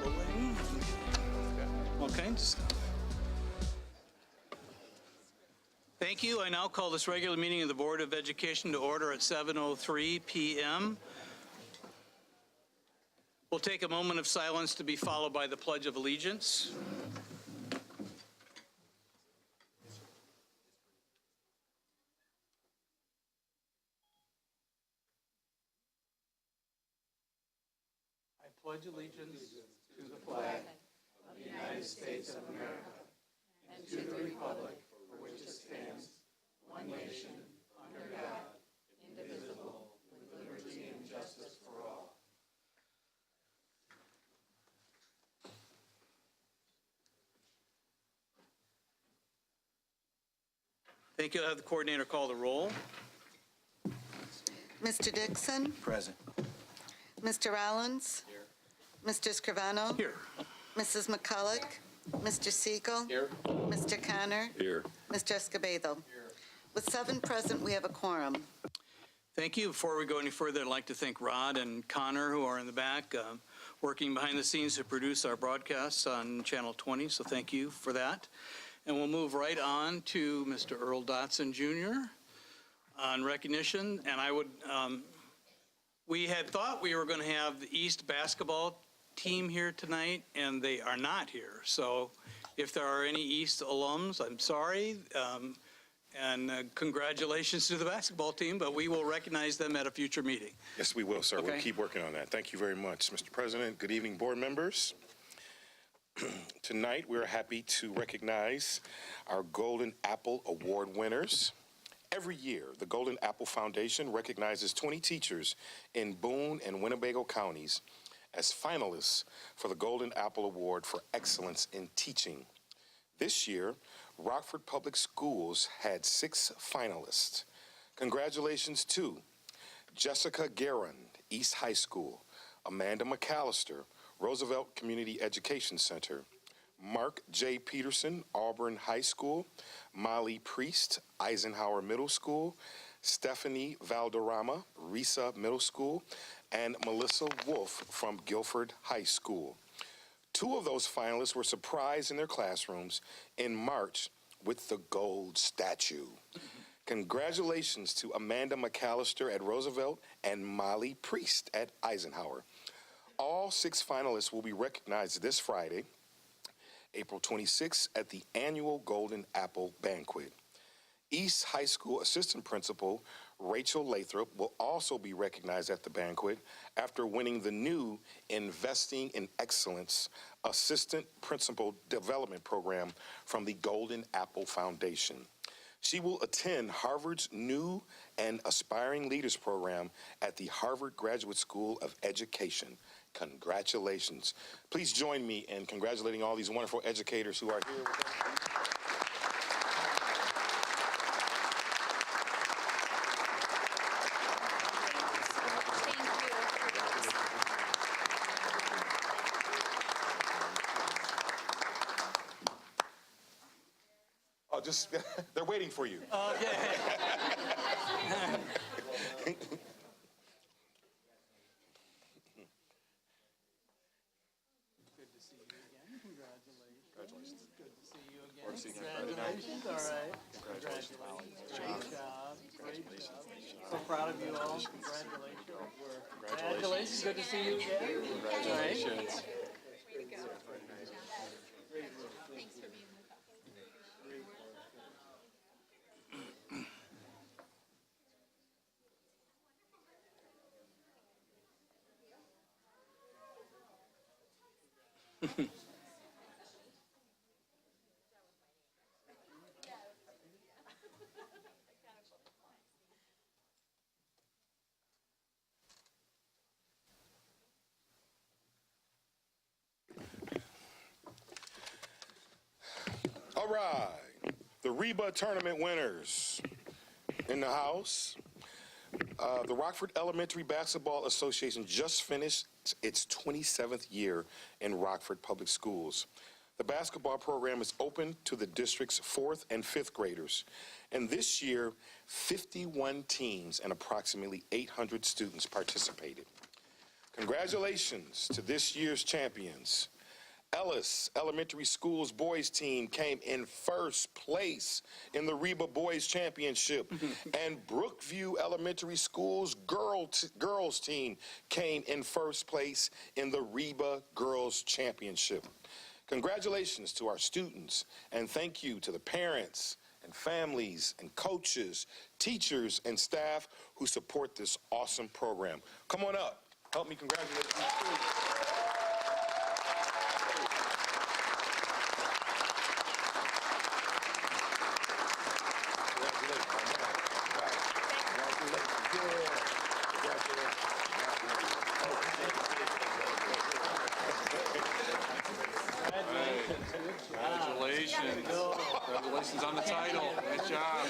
Bowling, all kinds of stuff. Thank you. I now call this regular meeting of the Board of Education to order at 7:03 p.m. We'll take a moment of silence to be followed by the Pledge of Allegiance. I pledge allegiance to the flag of the United States of America and to the republic for which it stands, one nation, under God, indivisible, with liberty and justice for all. Thank you. I'll have the coordinator call the roll. Mr. Dixon? Present. Mr. Rollins? Here. Mr. Scrivano? Here. Mrs. McCulloch? Mr. Siegel? Here. Mr. Connor? Here. Mr. Escobedo? Here. With 7 present, we have a quorum. Thank you. Before we go any further, I'd like to thank Rod and Connor, who are in the back, working behind the scenes to produce our broadcasts on Channel 20, so thank you for that. And we'll move right on to Mr. Earl Dotson Jr. on recognition. And I would, we had thought we were going to have the East basketball team here tonight, and they are not here. So if there are any East alums, I'm sorry. And congratulations to the basketball team, but we will recognize them at a future meeting. Yes, we will, sir. Okay. We'll keep working on that. Thank you very much, Mr. President. Good evening, board members. Tonight, we're happy to recognize our Golden Apple Award winners. Every year, the Golden Apple Foundation recognizes 20 teachers in Boone and Winnebago counties as finalists for the Golden Apple Award for Excellence in Teaching. This year, Rockford Public Schools had 6 finalists. Congratulations to Jessica Guerin, East High School, Amanda McAllister, Roosevelt Community Education Center, Mark J. Peterson, Auburn High School, Molly Priest, Eisenhower Middle School, Stephanie Valderrama, Risa Middle School, and Melissa Wolf from Guilford High School. 2 of those finalists were surprised in their classrooms in March with the gold statue. Congratulations to Amanda McAllister at Roosevelt and Molly Priest at Eisenhower. All 6 finalists will be recognized this Friday, April 26th, at the annual Golden Apple Banquet. East High School Assistant Principal Rachel Lathrop will also be recognized at the banquet after winning the new Investing in Excellence Assistant Principal Development Program from the Golden Apple Foundation. She will attend Harvard's new and Aspiring Leaders Program at the Harvard Graduate School of Education. Congratulations. Please join me in congratulating all these wonderful educators who are here with us. Oh, just, they're waiting for you. Okay. Congratulations. All right. Congratulations. Great job. Great job. So proud of you all. Congratulations. Congratulations. Good to see you again. Congratulations. Thanks for being with us. All right, the Reba tournament winners in the house. The Rockford Elementary Basketball Association just finished its 27th year in Rockford Public Schools. The basketball program is open to the district's 4th and 5th graders. And this year, 51 teams and approximately 800 students participated. Congratulations to this year's champions. Ellis Elementary School's boys team came in first place in the Reba Boys Championship, and Brookview Elementary School's girls team came in first place in the Reba Girls Championship. Congratulations to our students, and thank you to the parents and families and coaches, teachers, and staff who support this awesome program. Come on up. Help me congratulate these students. Congratulations. Congratulations on the title. Nice job.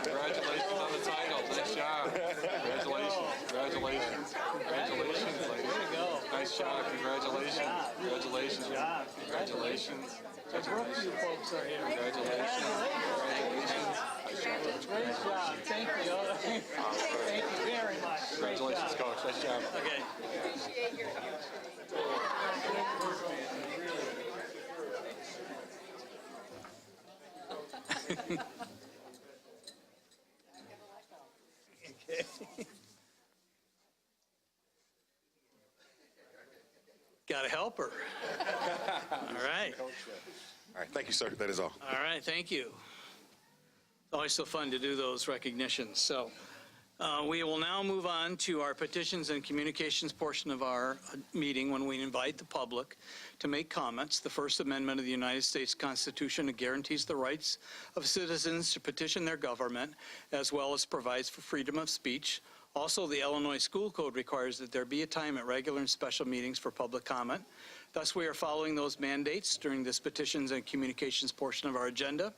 Congratulations on the title. Nice job. Congratulations. Congratulations. Congratulations, ladies. Nice job. Congratulations. Congratulations. Congratulations. The Brookview folks are here. Congratulations. Great job. Thank you. Thank you very much. Great Congratulations, job. Coach. Nice job. Okay. Got to help her. All right. All right, thank you, sir. That is all. All right, thank you. It's always so fun to do those recognitions. So we will now move on to our petitions and communications portion of our meeting, when we invite the public to make comments. The First Amendment of the United States Constitution guarantees the rights of citizens to petition their government, as well as provides for freedom of speech. Also, the Illinois School Code requires that there be a time at regular and special meetings for public comment. Thus, we are following those mandates during this petitions and communications portion of our agenda.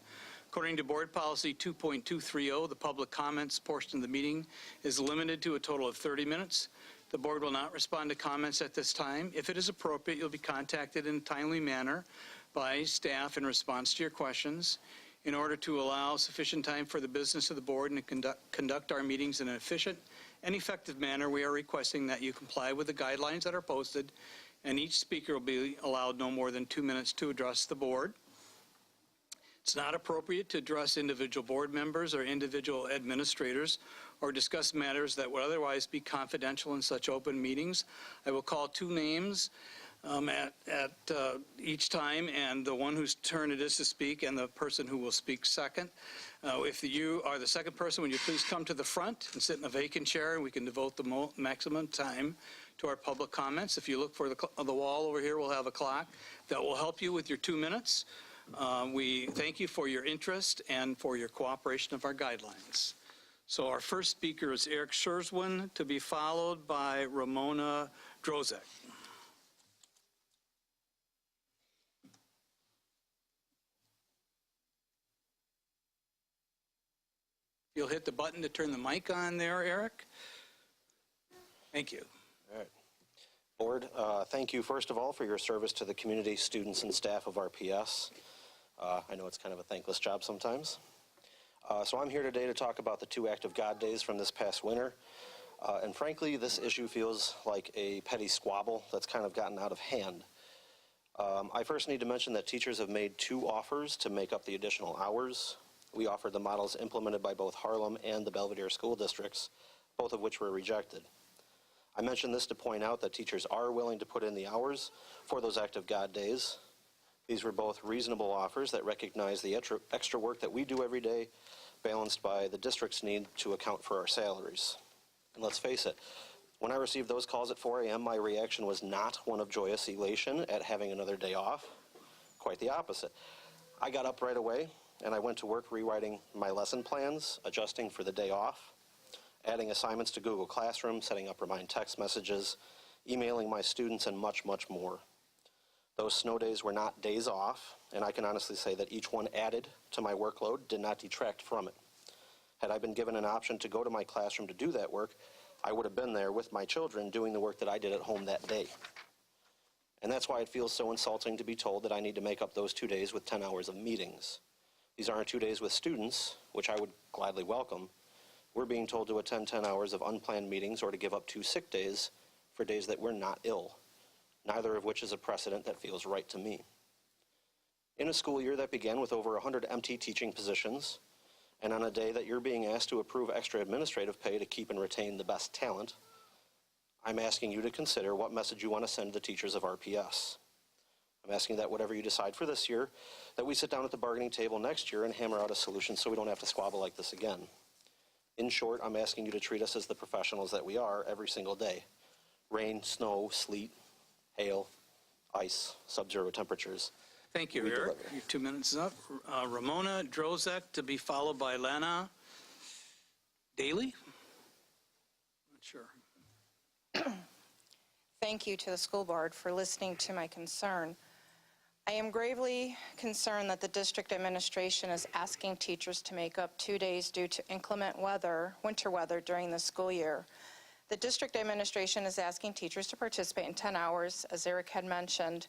According to Board Policy 2.230, the public comments portion of the meeting is limited to a total of 30 minutes. The board will not respond to comments at this time. If it is appropriate, you'll be contacted in a timely manner by staff in response to your questions. In order to allow sufficient time for the business of the board and to conduct our meetings in an efficient and effective manner, we are requesting that you comply with the guidelines that are posted, and each speaker will be allowed no more than 2 minutes to address the board. It's not appropriate to address individual board members or individual administrators or discuss matters that would otherwise be confidential in such open meetings. I will call 2 names at each time, and the one whose turn it is to speak and the person who will speak second. If you are the second person, would you please come to the front and sit in a vacant chair, and we can devote the maximum time to our public comments. If you look for the wall over here, we'll have a clock that will help you with your 2 minutes. We thank you for your interest and for your cooperation of our guidelines. So our first speaker is Eric Scherzwin, to be followed by Ramona Drozek. You'll hit the button to turn the mic on there, Eric. Thank you. All right. Board, thank you, first of all, for your service to the community, students, and staff of RPS. I know it's kind of a thankless job sometimes. So I'm here today to talk about the 2 Act of God days from this past winter. And frankly, this issue feels like a petty squabble that's kind of gotten out of hand. I first need to mention that teachers have made 2 offers to make up the additional hours. We offered the models implemented by both Harlem and the Belvedere school districts, both of which were rejected. I mention this to point out that teachers are willing to put in the hours for those Act of God days. These were both reasonable offers that recognize the extra work that we do every day, balanced by the district's need to account for our salaries. And let's face it, when I received those calls at 4 a.m., my reaction was not one of joyous elation at having another day off. Quite the opposite. I got up right away, and I went to work rewriting my lesson plans, adjusting for the day off, adding assignments to Google Classroom, setting up remind text messages, emailing my students, and much, much more. Those snow days were not days off, and I can honestly say that each one added to my workload, did not detract from it. Had I been given an option to go to my classroom to do that work, I would have been there with my children doing the work that I did at home that day. And that's why it feels so insulting to be told that I need to make up those 2 days with 10 hours of meetings. These aren't 2 days with students, which I would gladly welcome. We're being told to attend 10 hours of unplanned meetings or to give up 2 sick days for days that we're not ill, neither of which is a precedent that feels right to me. In a school year that began with over 100 empty teaching positions, and on a day that you're being asked to approve extra administrative pay to keep and retain the best talent, I'm asking you to consider what message you want to send to the teachers of RPS. I'm asking that whatever you decide for this year, that we sit down at the bargaining table next year and hammer out a solution so we don't have to squabble like this again. In short, I'm asking you to treat us as the professionals that we are every single day. Rain, snow, sleet, hail, ice, sub-zero temperatures. Thank you, We Eric. deliver. Your 2 minutes is up. Ramona Drozek, to be followed by Lana Daly? Not sure. Thank you to the school board for listening to my concern. I am gravely concerned that the district administration is asking teachers to make up 2 days due to inclement weather, winter weather during the school year. The district administration is asking teachers to participate in 10 hours, as Eric had mentioned.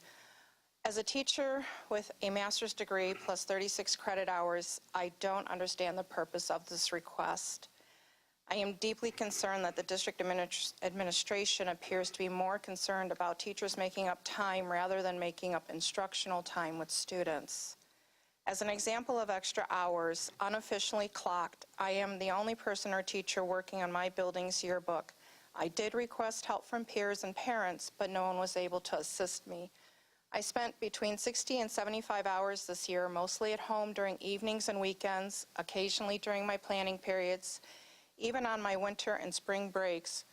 As a teacher with a master's degree plus 36 credit hours, I don't understand the purpose of this request. I am deeply concerned that the district administration appears to be more concerned about teachers making up time rather than making up instructional time with students. As an example of extra hours, unofficially clocked, I am the only person or teacher working on my building's yearbook. I did request help from peers and parents, but no one was able to assist me. I spent between 60 and 75 hours this year, mostly at home during evenings and weekends, occasionally during my planning periods, even on my winter and spring breaks,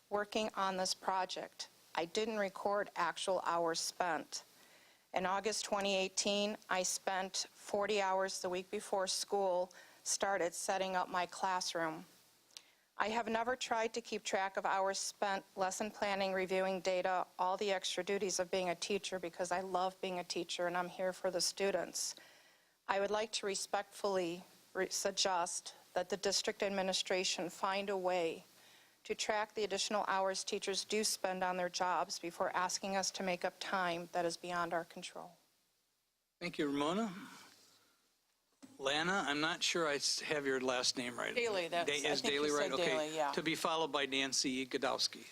working on this project. I didn't record actual hours spent. In August 2018, I spent 40 hours the week before school started setting up my classroom. I have never tried to keep track of hours spent, lesson planning, reviewing data, all the extra duties of being a teacher because I love being a teacher and I'm here for the students. I would like to respectfully suggest that the district administration find a way to track the additional hours teachers do spend on their jobs before asking us to make up time that is beyond our control. Thank you, Ramona. Lana, I'm not sure I have your last name right. Daly, I Is think Daly you right? said Okay. Daly, yeah. To be followed by Nancy Godowski.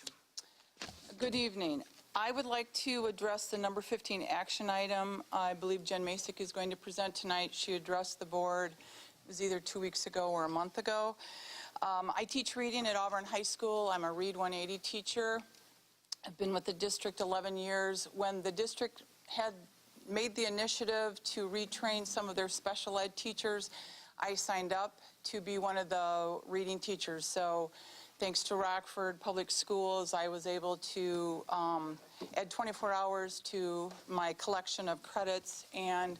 Good evening. I would like to address the number 15 action item. I believe Jen Masick is going to present tonight. She addressed the board, it was either 2 weeks ago or a month ago. I teach reading at Auburn High School. I'm a Read 180 teacher. I've been with the district 11 years. When the district had made the initiative to retrain some of their special ed teachers, I signed up to be one of the reading teachers. So thanks to Rockford Public Schools, I was able to add 24 hours to my collection of credits and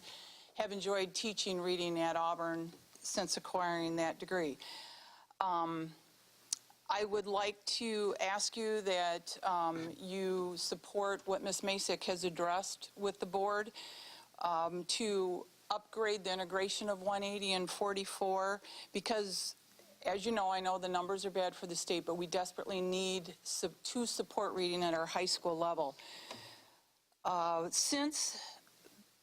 have enjoyed teaching reading at Auburn since acquiring that degree. I would like to ask you that you support what Ms. Masick has addressed with the board to upgrade the integration of 180 and 44 because, as you know, I know the numbers are bad for the state, but we desperately need to support reading at our high school level. Since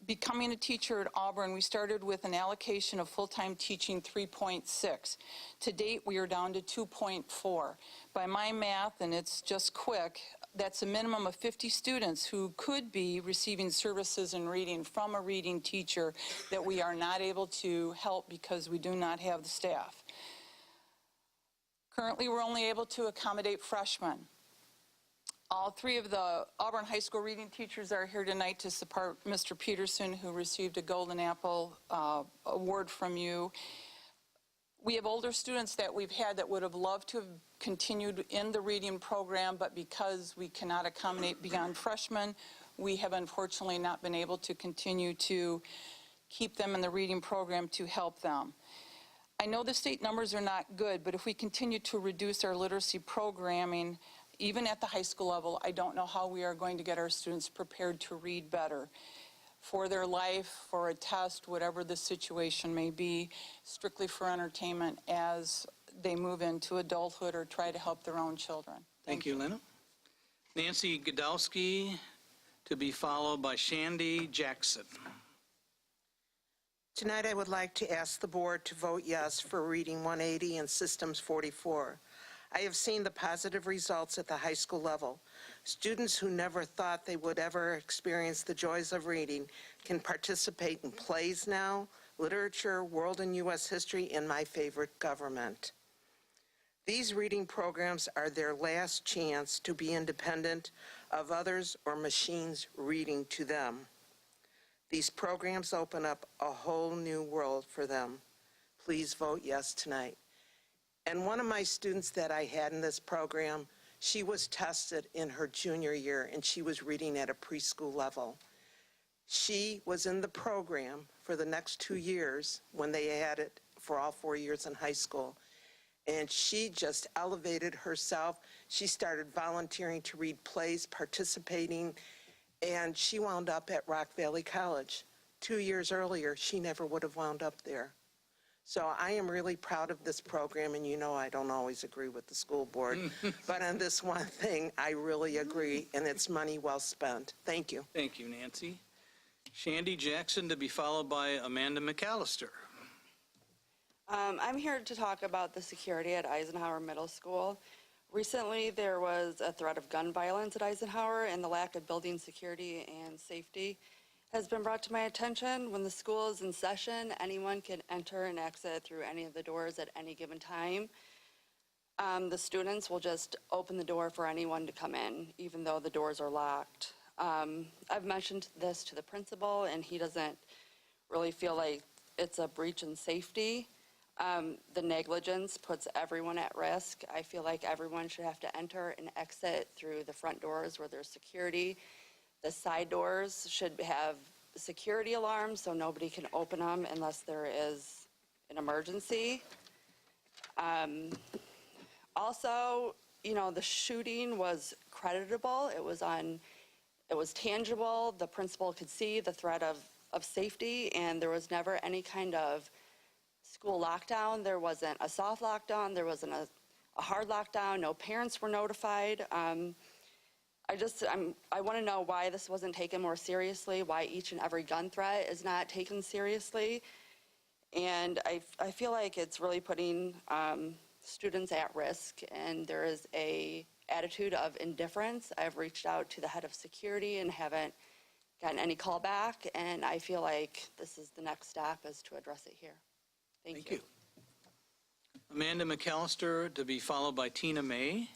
becoming a teacher at Auburn, we started with an allocation of full-time teaching 3.6. To date, we are down to 2.4. By my math, and it's just quick, that's a minimum of 50 students who could be receiving services in reading from a reading teacher that we are not able to help because we do not have the staff. Currently, we're only able to accommodate freshmen. All three of the Auburn High School reading teachers are here tonight to support Mr. Peterson, who received a Golden Apple award from you. We have older students that we've had that would have loved to have continued in the reading program, but because we cannot accommodate beyond freshmen, we have unfortunately not been able to continue to keep them in the reading program to help them. I know the state numbers are not good, but if we continue to reduce our literacy programming, even at the high school level, I don't know how we are going to get our students prepared to read better for their life, for a test, whatever the situation may be, strictly for entertainment as they move into adulthood or try to help their own children. Thank you, Lena. Nancy Godowski, to be followed by Shandy Jackson. Tonight, I would like to ask the board to vote yes for Reading 180 and Systems 44. I have seen the positive results at the high school level. Students who never thought they would ever experience the joys of reading can participate in plays now, literature, world and U.S. history, and my favorite, government. These reading programs are their last chance to be independent of others or machines reading to them. These programs open up a whole new world for them. Please vote yes tonight. And one of my students that I had in this program, she was tested in her junior year, and she was reading at a preschool level. She was in the program for the next 2 years when they had it for all 4 years in high school. And she just elevated herself. She started volunteering to read plays, participating, and she wound up at Rock Valley College. 2 years earlier, she never would have wound up there. So I am really proud of this program, and you know I don't always agree with the school board, but on this one thing, I really agree, and it's money well spent. Thank you. Thank you, Nancy. Shandy Jackson to be followed by Amanda McAllister. I'm here to talk about the security at Eisenhower Middle School. Recently, there was a threat of gun violence at Eisenhower, and the lack of building security and safety has been brought to my attention. When the school is in session, anyone can enter and exit through any of the doors at any given time. The students will just open the door for anyone to come in, even though the doors are locked. I've mentioned this to the principal, and he doesn't really feel like it's a breach in safety. The negligence puts everyone at risk. I feel like everyone should have to enter and exit through the front doors where there's security. The side doors should have security alarms so nobody can open them unless there is an emergency. Also, you know, the shooting was creditable. It was tangible. The principal could see the threat of safety, and there was never any kind of school lockdown. There wasn't a soft lockdown. There wasn't a hard lockdown. No parents were notified. I want to know why this wasn't taken more seriously, why each and every gun threat is not taken seriously. And I feel like it's really putting students at risk, and there is a attitude of indifference. I've reached out to the head of security and haven't gotten any call back, and I feel like this is the next step is to address it here. Thank you. Amanda McAllister to be followed by Tina May.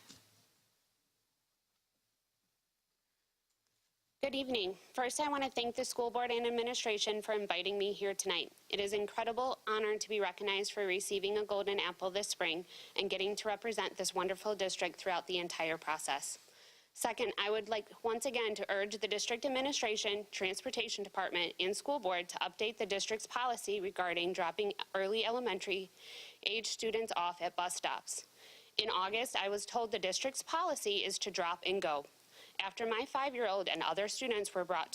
Good evening. First, I want to thank the school board and administration for inviting me here tonight. It is an incredible honor to be recognized for receiving a Golden Apple this spring and getting to represent this wonderful district throughout the entire process. Second, I would like once again to urge the district administration, transportation department, and school board to update the district's policy regarding dropping early elementary age students off at bus stops. In August, I was told the district's policy is to drop and go. After my 5-year-old and other students were brought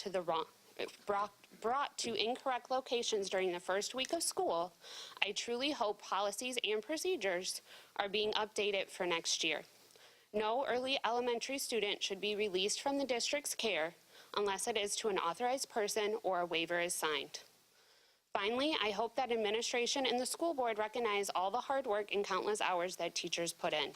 to incorrect locations during the first week of school, I truly hope policies and procedures are being updated for next year. No early elementary student should be released from the district's care unless it is to an authorized person or a waiver is signed. Finally, I hope that administration and the school board recognize all the hard work and countless hours that teachers put in.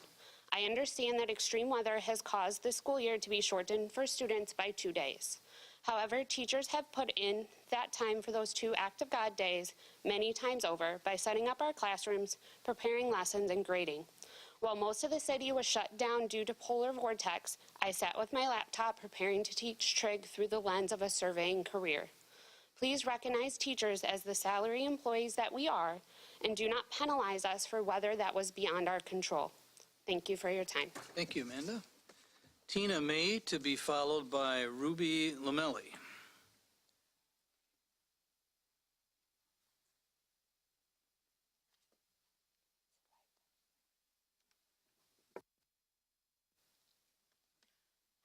I understand that extreme weather has caused the school year to be shortened for students by 2 days. However, teachers have put in that time for those 2 Act of God days many times over by setting up our classrooms, preparing lessons, and grading. While most of the city was shut down due to polar vortex, I sat with my laptop preparing to teach trig through the lens of a surveying career. Please recognize teachers as the salary employees that we are, and do not penalize us for weather that was beyond our control. Thank you for your time. Thank you, Amanda. Tina May to be followed by Ruby Lamelli.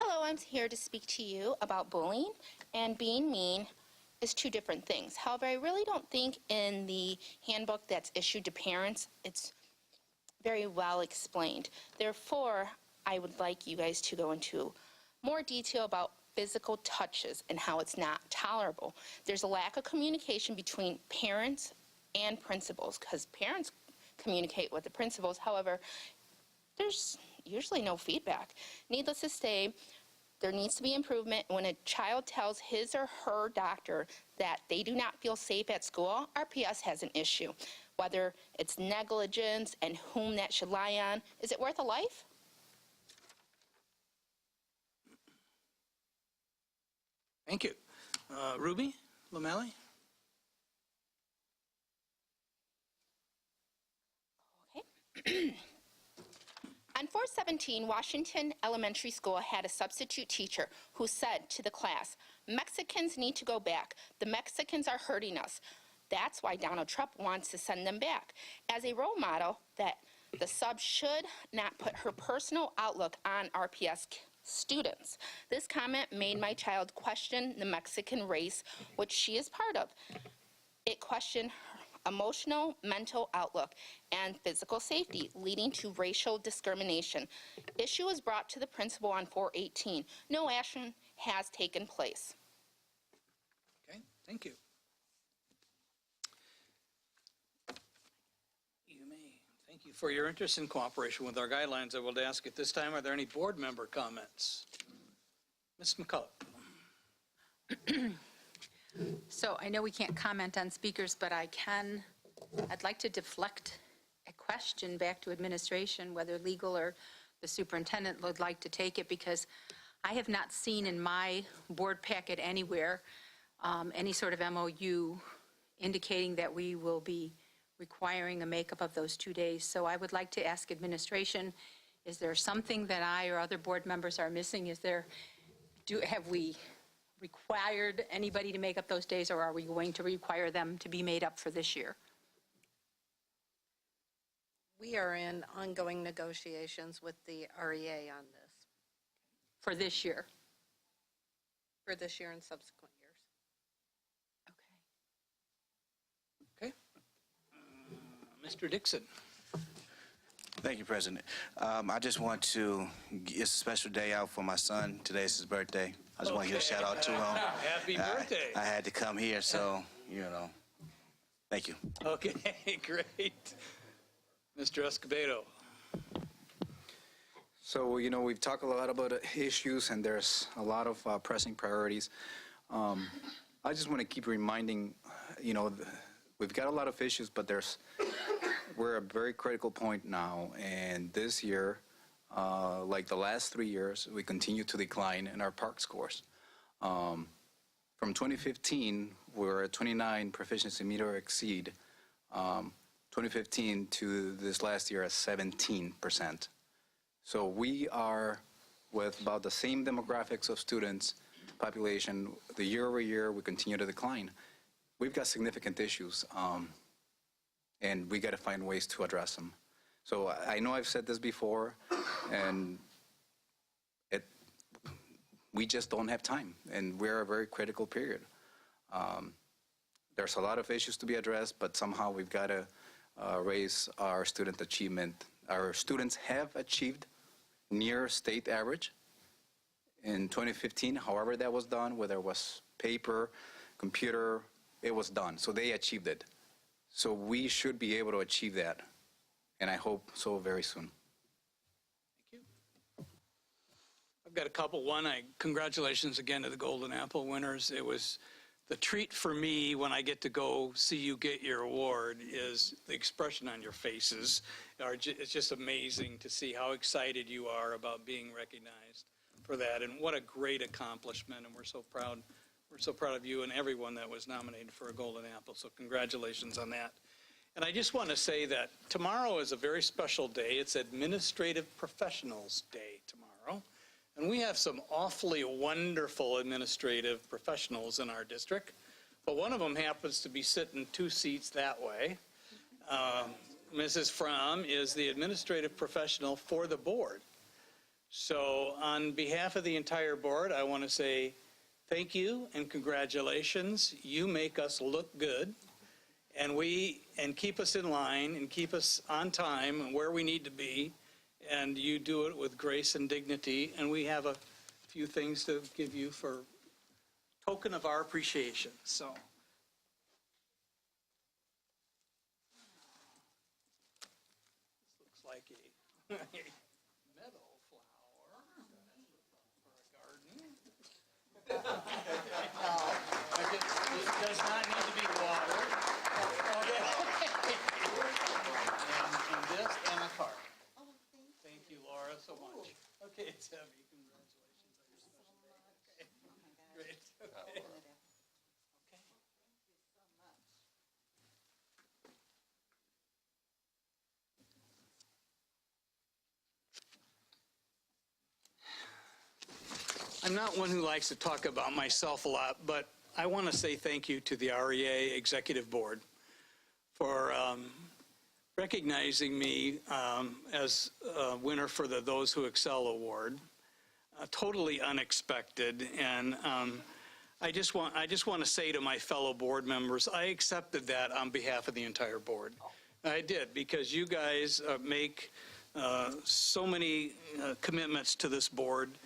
Hello, I'm here to speak to you about bullying, and being mean is 2 different things. However, I really don't think in the handbook that's issued to parents, it's very well explained. Therefore, I would like you guys to go into more detail about physical touches and how it's not tolerable. There's a lack of communication between parents and principals because parents communicate with the principals. However, there's usually no feedback. Needless to say, there needs to be improvement. When a child tells his or her doctor that they do not feel safe at school, RPS has an issue. Whether it's negligence and whom that should lie on, is it worth a life? Thank you. Ruby Lamally? Okay. On 4/17, Washington Elementary School had a substitute teacher who said to the class, "Mexicans need to go back. The Mexicans are hurting us. That's why Donald Trump wants to send them back." As a role model, that the sub should not put her personal outlook on RPS students. This comment made my child question the Mexican race, which she is part of. It questioned her emotional, mental outlook, and physical safety, leading to racial discrimination. Issue was brought to the principal on 4/18. No action has taken place. Okay, thank you. You may. Thank you for your interest and cooperation with our guidelines. I will ask at this time, are there any board member comments? Ms. McCullough. So I know we can't comment on speakers, but I'd like to deflect a question back to administration, whether legal or the superintendent would like to take it, because I have not seen in my board packet anywhere any sort of MOU indicating that we will be requiring a makeup of those 2 days. So I would like to ask administration, is there something that I or other board members are missing? Have we required anybody to make up those days, or are we going to require them to be made up for this year? We are in ongoing negotiations with the REA on this For this year? for this year and subsequent years. Okay. Okay. Mr. Dixon. Thank you, President. I just want to, it's a special day out for my son. Today is his birthday. I just want to give a shout out to him. Happy birthday. I had to come here, so, thank you. Okay, great. Mr. Escobedo. So, we've talked a lot about issues, and there's a lot of pressing priorities. I just want to keep reminding, we've got a lot of issues, but we're at a very critical point now, and this year, like the last 3 years, we continue to decline in our PARCC scores. From 2015, we're at 29 proficiency meet or exceed. 2015 to this last year at 17%. So we are, with about the same demographics of students, population, the year over year, we continue to decline. We've got significant issues, and we got to find ways to address them. So I know I've said this before, and we just don't have time, and we're a very critical period. There's a lot of issues to be addressed, but somehow we've got to raise our student achievement. Our students have achieved near state average in 2015, however that was done, whether it was paper, computer, it was done. So they achieved it. So we should be able to achieve that, and I hope so very soon. Thank you. I've got a couple. One, congratulations again to the Golden Apple winners. It was the treat for me when I get to go see you get your award is the expression on your faces. It's just amazing to see how excited you are about being recognized for that, and what a great accomplishment, and we're so proud. We're so proud of you and everyone that was nominated for a Golden Apple, so congratulations on that. And I just want to say that tomorrow is a very special day. It's Administrative Professionals Day tomorrow. And we have some awfully wonderful administrative professionals in our district, but one of them happens to be sitting 2 seats that way. Mrs. Fromm is the administrative professional for the board. So on behalf of the entire board, I want to say thank you and congratulations. You make us look good, and keep us in line and keep us on time and where we need to be. And you do it with grace and dignity, and we have a few things to give you for token of our appreciation. So, this looks like It does not need to be water. Okay. And this and a card. Thank you, Laura, so much. Okay, it's heavy. Congratulations on your special day. Okay. Great. Okay. I'm not one who likes to talk about myself a lot, but I want to say thank you to the REA Executive Board for recognizing me as a winner for the Those Who Excel Award. Totally unexpected, and I just want to say to my fellow board members, I accepted that on behalf of the entire board. I did, because you guys make so many commitments to this board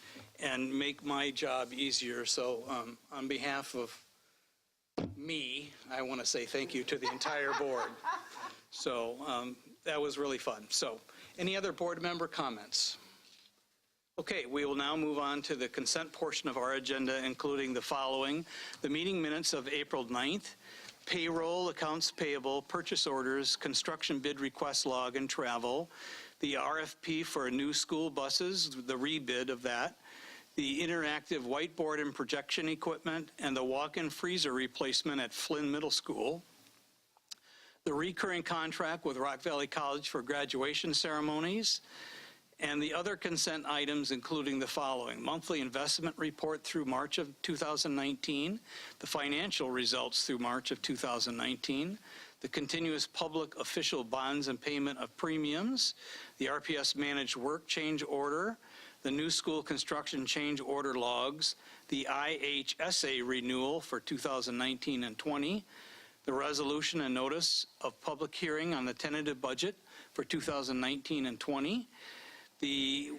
and make my job easier. So on behalf of me, I want to say thank you to the entire board. So that was really fun. So any other board member comments? Okay, we will now move on to the consent portion of our agenda, including the following: the meeting minutes of April 9th, payroll, accounts payable, purchase orders, construction bid request log and travel, the RFP for new school buses, the rebid of that, the interactive whiteboard and projection equipment, and the walk-in freezer replacement at Flynn Middle School, the recurring contract with Rock Valley College for graduation ceremonies, and the other consent items, including the following: monthly investment report through March of 2019, the financial results through March of 2019, the continuous public official bonds and payment of premiums, the RPS managed work change order, the new school construction change order logs, the IHSA renewal for 2019 and 20, the resolution and notice of public hearing on the tentative budget for 2019 and 20, the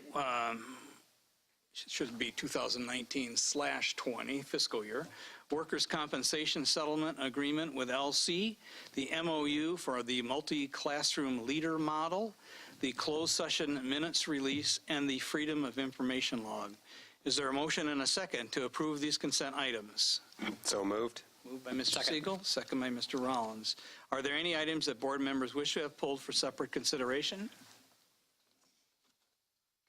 should be 2019/20 fiscal year, workers' compensation settlement agreement with LC, the MOU for the multi-classroom leader model, the closed session minutes release, and the freedom of information log. Is there a motion and a second to approve these consent items? So moved. Moved by Mr. Siegel, second by Mr. Rollins. Are there any items that board members wish to have pulled for separate consideration?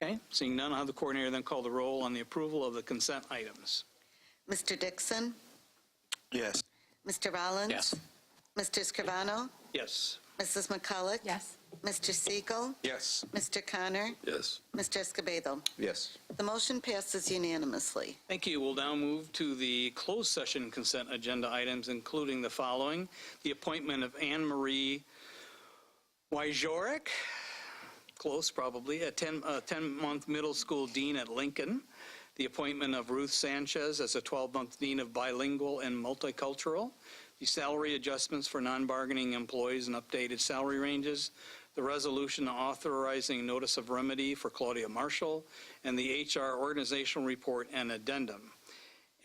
Okay, seeing none, I'll have the coordinator then call the roll on the approval of the consent items. Mr. Dixon? Yes. Mr. Rollins? Yes. Mr. Scrivano? Yes. Mrs. McCulloch? Yes. Mr. Siegel? Yes. Mr. Connor? Yes. Mr. Escobedo? Yes. The motion passes unanimously. Thank you. We'll now move to the closed session consent agenda items, including the following: the appointment of Anne Marie Wyjorek, close probably, a 10-month middle school dean at Lincoln, the appointment of Ruth Sanchez as a 12-month dean of bilingual and multicultural, the salary adjustments for non-bargaining employees and updated salary ranges, the resolution authorizing notice of remedy for Claudia Marshall, and the HR organizational report and addendum.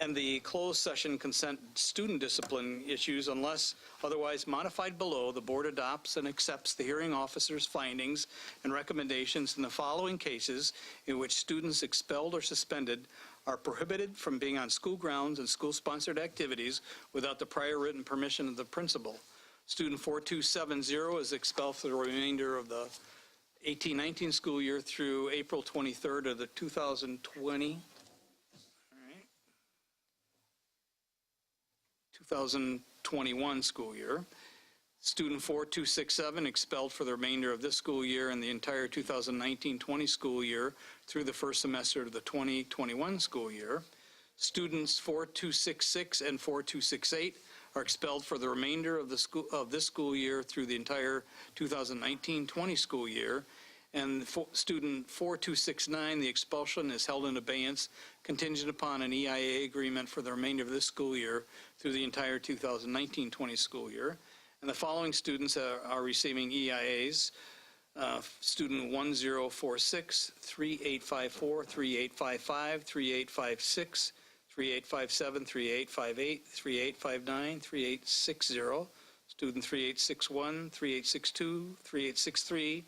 And the closed session consent student discipline issues, unless otherwise modified below, the board adopts and accepts the hearing officer's findings and recommendations in the following cases in which students expelled or suspended are prohibited from being on school grounds and school-sponsored activities without the prior written permission of the principal. Student 4270 is expelled for the remainder of the 18-19 school year through April 23rd of the 2020. 2021 school year. Student 4267 expelled for the remainder of this school year and the entire 2019-20 school year through the first semester of the 2021 school year. Students 4266 and 4268 are expelled for the remainder of this school year through the entire 2019-20 school year. And student 4269, the expulsion is held in abeyance contingent upon an EIA agreement for the remainder of this school year through the entire 2019-20 school year. And the following students are receiving EIAs. Student 1046, 3854, 3855, 3856, 3857, 3858, 3859, 3860. Student 3861, 3862, 3863,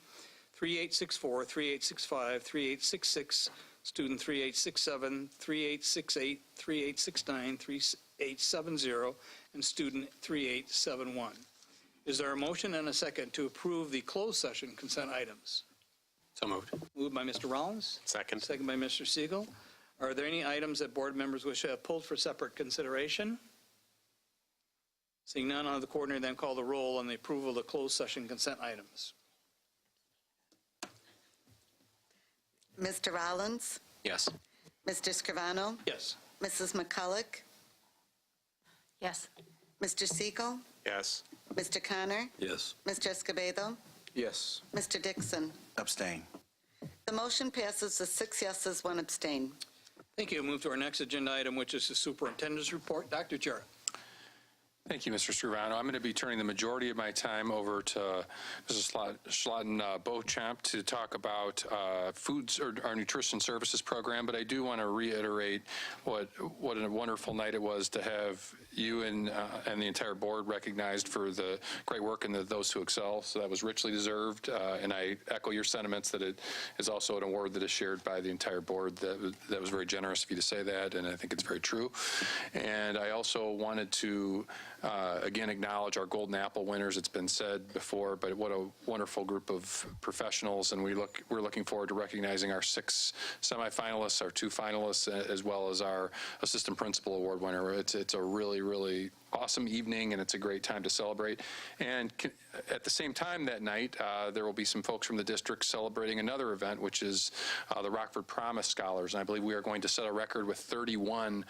3864, 3865, 3866, student 3867, 3868, 3869, 3870, and student 3871. Is there a motion and a second to approve the closed session consent items? So moved. Moved by Mr. Rollins. Second. Second by Mr. Siegel. Are there any items that board members wish to have pulled for separate consideration? Seeing none, I'll have the coordinator then call the roll on the approval of the closed session consent items. Mr. Rollins, Yes. Mr. Scrivano, Yes. Mrs. McCulloch, Yes. Mr. Siegel, Yes. Mr. Connor, Yes. Mr. Escobedo, Yes. Mr. Dixon. Abstain. The motion passes with 6 yeses, 1 abstain. Thank you. Move to our next agenda item, which is the superintendent's report. Dr. Jarrett. Thank you, Mr. Scrivano. I'm going to be turning the majority of my time over to Mrs. Schlatten-Beauchamp to talk about foods or our nutrition services program, but I do want to reiterate what a wonderful night it was to have you and the entire board recognized for the great work and those who excel. So that was richly deserved, and I echo your sentiments that it is also an award that is shared by the entire board. That was very generous of you to say that, and I think it's very true. And I also wanted to again acknowledge our Golden Apple winners. It's been said before, but what a wonderful group of professionals, and we're looking forward to recognizing our 6 semifinalists, our 2 finalists, as well as our assistant principal award winner. It's a really awesome evening, and it's a great time to celebrate. And at the same time that night, there will be some folks from the district celebrating another event, which is the Rockford Promise Scholars. And I believe we are going to set a record with 31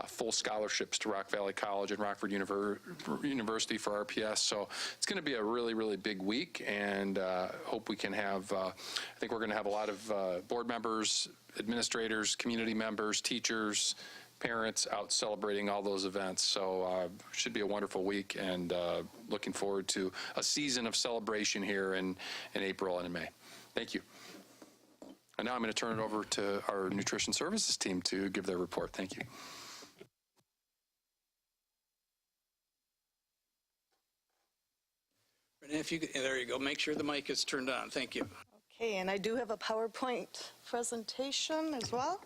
full scholarships to Rock Valley College and Rockford University for RPS. So it's going to be a really big week, and hope we can have, I think we're going to have a lot of board members, administrators, community members, teachers, parents out celebrating all those events. So should be a wonderful week, and looking forward to a season of celebration here in April and in May. Thank you. And now I'm going to turn it over to our nutrition services team to give their report. Thank you. Renee, there you go. Make sure the mic is turned on. Thank you. Okay, and I do have a PowerPoint presentation as well.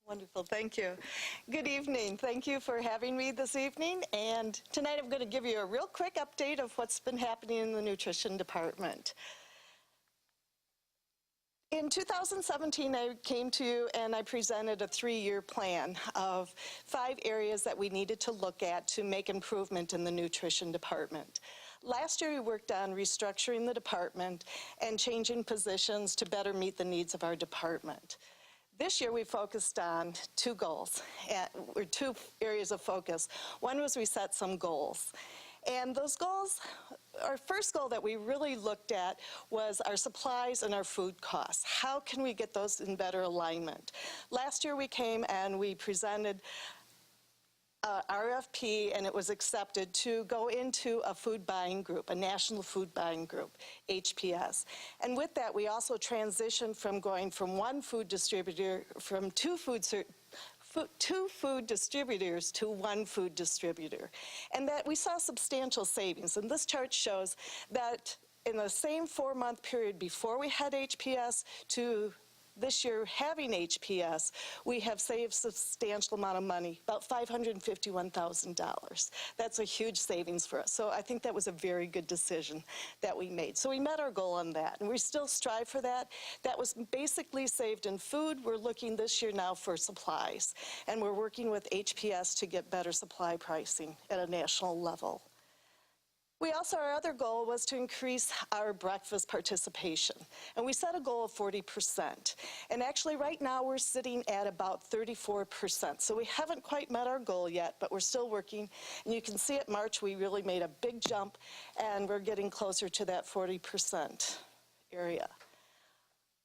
Wonderful, thank you. Good evening. Thank you for having me this evening. And tonight I'm going to give you a real quick update of what's been happening in the nutrition department. In 2017, I came to you and I presented a 3-year plan of 5 areas that we needed to look at to make improvement in the nutrition department. Last year, we worked on restructuring the department and changing positions to better meet the needs of our department. This year, we focused on 2 goals, or 2 areas of focus. One was we set some goals. And those goals, our first goal that we really looked at was our supplies and our food costs. How can we get those in better alignment? Last year, we came and we presented RFP, and it was accepted to go into a food buying group, a national food buying group, HPS. And with that, we also transitioned from going from 1 food distributor, from 2 food distributors to 1 food distributor. And that we saw substantial savings. And this chart shows that in the same 4-month period before we had HPS to this year having HPS, we have saved substantial amount of money, about $551,000. That's a huge savings for us. So I think that was a very good decision that we made. So we met our goal on that, and we still strive for that. That was basically saved in food. We're looking this year now for supplies, and we're working with HPS to get better supply pricing at a national level. We also, our other goal was to increase our breakfast participation. And we set a goal of 40%. And actually right now we're sitting at about 34%. So we haven't quite met our goal yet, but we're still working. And you can see at March we really made a big jump, and we're getting closer to that 40% area.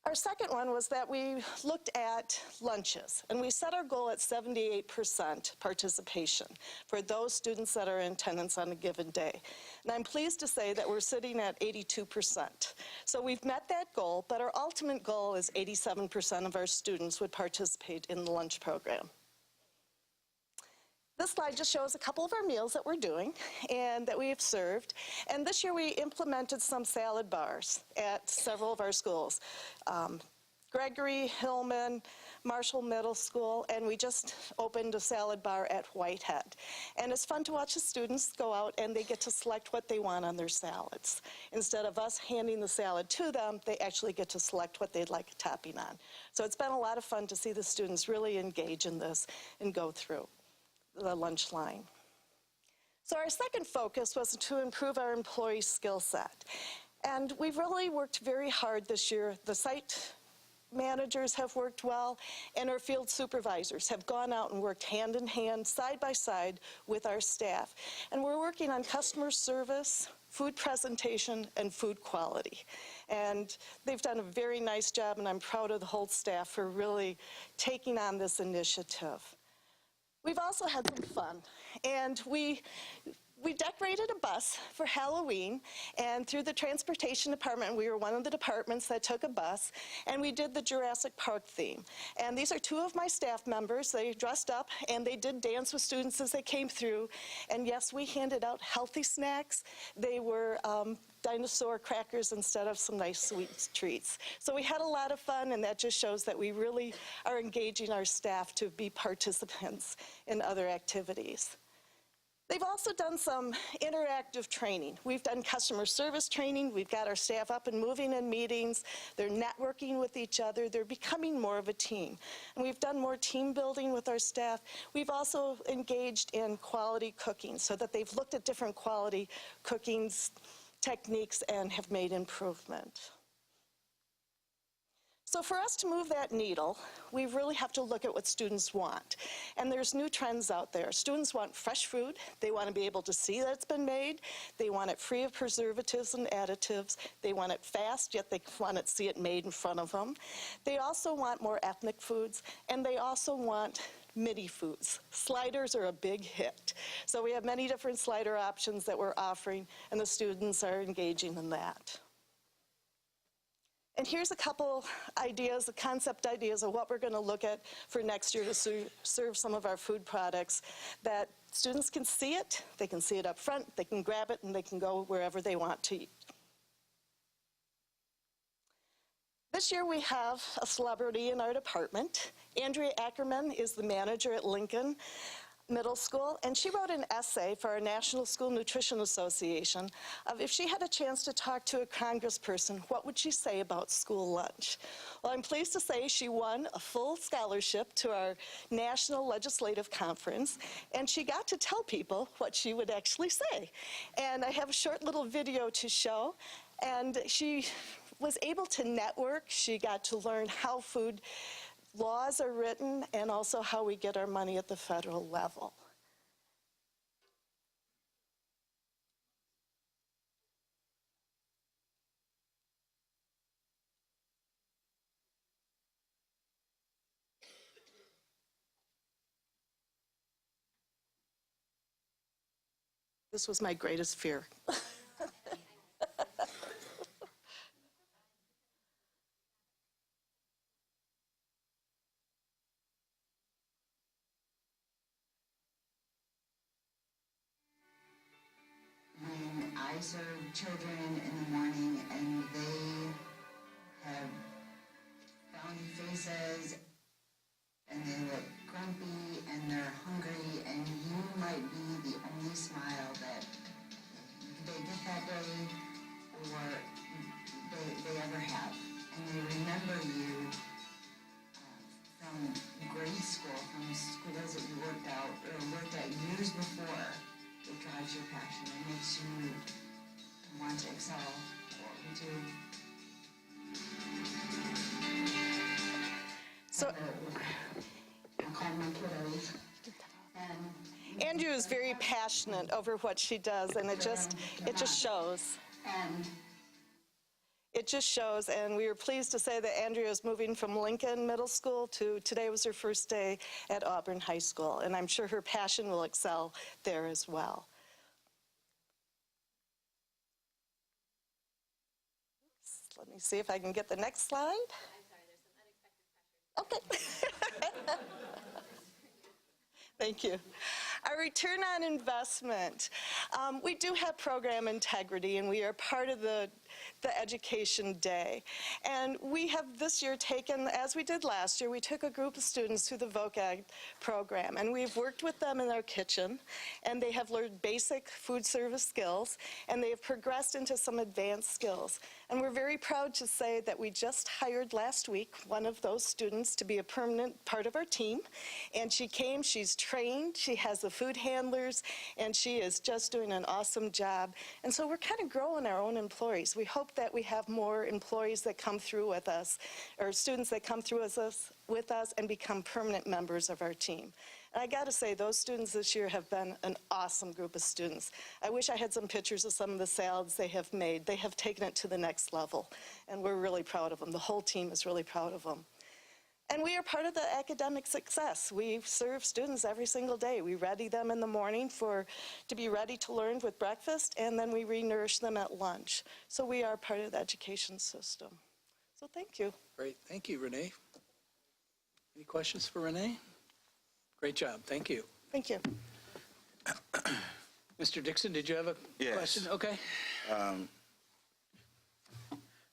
Our second one was that we looked at lunches, and we set our goal at 78% participation for those students that are in attendance on a given day. And I'm pleased to say that we're sitting at 82%. So we've met that goal, but our ultimate goal is 87% of our students would participate in the lunch program. This slide just shows a couple of our meals that we're doing and that we have served. And this year we implemented some salad bars at several of our schools. Gregory, Hillman, Marshall Middle School, and we just opened a salad bar at Whitehead. And it's fun to watch the students go out and they get to select what they want on their salads. Instead of us handing the salad to them, they actually get to select what they'd like a topping on. So it's been a lot of fun to see the students really engage in this and go through the lunch line. So our second focus was to improve our employee skill set. And we've really worked very hard this year. The site managers have worked well, and our field supervisors have gone out and worked hand in hand, side by side with our staff. And we're working on customer service, food presentation, and food quality. And they've done a very nice job, and I'm proud of the whole staff for really taking on this initiative. We've also had some fun, and we decorated a bus for Halloween, and through the transportation department, we were one of the departments that took a bus, and we did the Jurassic Park theme. And these are two of my staff members. They dressed up and they did dance with students as they came through. And yes, we handed out healthy snacks. They were dinosaur crackers instead of some nice sweet treats. So we had a lot of fun, and that just shows that we really are engaging our staff to be participants in other activities. They've also done some interactive training. We've done customer service training. We've got our staff up and moving in meetings. They're networking with each other. They're becoming more of a team. And we've done more team building with our staff. We've also engaged in quality cooking so that they've looked at different quality cooking techniques and have made improvement. So for us to move that needle, we really have to look at what students want. And there's new trends out there. Students want fresh food. They want to be able to see that it's been made. They want it free of preservatives and additives. They want it fast, yet they want to see it made in front of them. They also want more ethnic foods, and they also want midi foods. Sliders are a big hit. So we have many different slider options that we're offering, and the students are engaging in that. And here's a couple ideas, the concept ideas of what we're going to look at for next year to serve some of our food products that students can see it, they can see it up front, they can grab it, and they can go wherever they want to eat. This year we have a celebrity in our department. Andrea Ackerman is the manager at Lincoln Middle School, and she wrote an essay for our National School Nutrition Association of if she had a chance to talk to a congressperson, what would she say about school lunch? Well, I'm pleased to say she won a full scholarship to our National Legislative Conference, and she got to tell people what she would actually say. And I have a short little video to show, and she was able to network. She got to learn how food laws are written and also how we get our money at the federal level. This was my greatest fear. I serve children in the morning, and they have frowny faces, and they look grumpy, and they're hungry, and you might be the only smile that they get that day or they ever have. And they remember you from grade school, from schools that you worked at years before. It drives your passion. It makes you want to excel what we do. So, I call my kiddos. Andrew is very passionate over what she does, and it just shows. It just shows, and we were pleased to say that Andrea is moving from Lincoln Middle School to today was her first day at Auburn High School, and I'm sure her passion will excel there as well. Let me see if I can get the next slide. I'm sorry, there's some unexpected pressure. Okay. Thank you. Our return on investment. We do have program integrity, and we are part of the Education Day. And we have this year taken, as we did last year, we took a group of students through the VOCAG program, and we've worked with them in our kitchen, and they have learned basic food service skills, and they have progressed into some advanced skills. And we're very proud to say that we just hired last week one of those students to be a permanent part of our team. And she came, she's trained, she has the food handlers, and she is just doing an awesome job. And so we're kind of growing our own employees. We hope that we have more employees that come through with us, or students that come through with us and become permanent members of our team. And I got to say, those students this year have been an awesome group of students. I wish I had some pictures of some of the salads they have made. They have taken it to the next level, and we're really proud of them. The whole team is really proud of them. And we are part of the academic success. We serve students every single day. We ready them in the morning to be ready to learn with breakfast, and then we re-nourish them at lunch. So we are part of the education system. So thank you. Great. Thank you, Renee. Any questions for Renee? Great job. Thank you. Thank you. Mr. Dixon, did you have a question? Okay.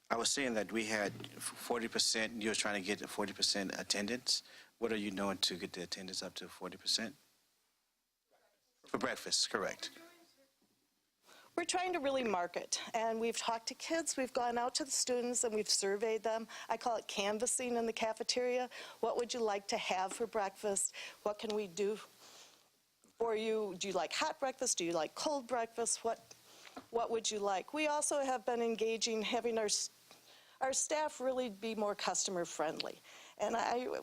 I was saying that we had 40%, you were trying to get 40% attendance. What are you doing to get the attendance up to 40%? For breakfast, correct. We're trying to really market, and we've talked to kids, we've gone out to the students, and we've surveyed them. I call it canvassing in the cafeteria. What would you like to have for breakfast? What can we do for you? Do you like hot breakfast? Do you like cold breakfast? What would you like? We also have been engaging, having our staff really be more customer friendly. And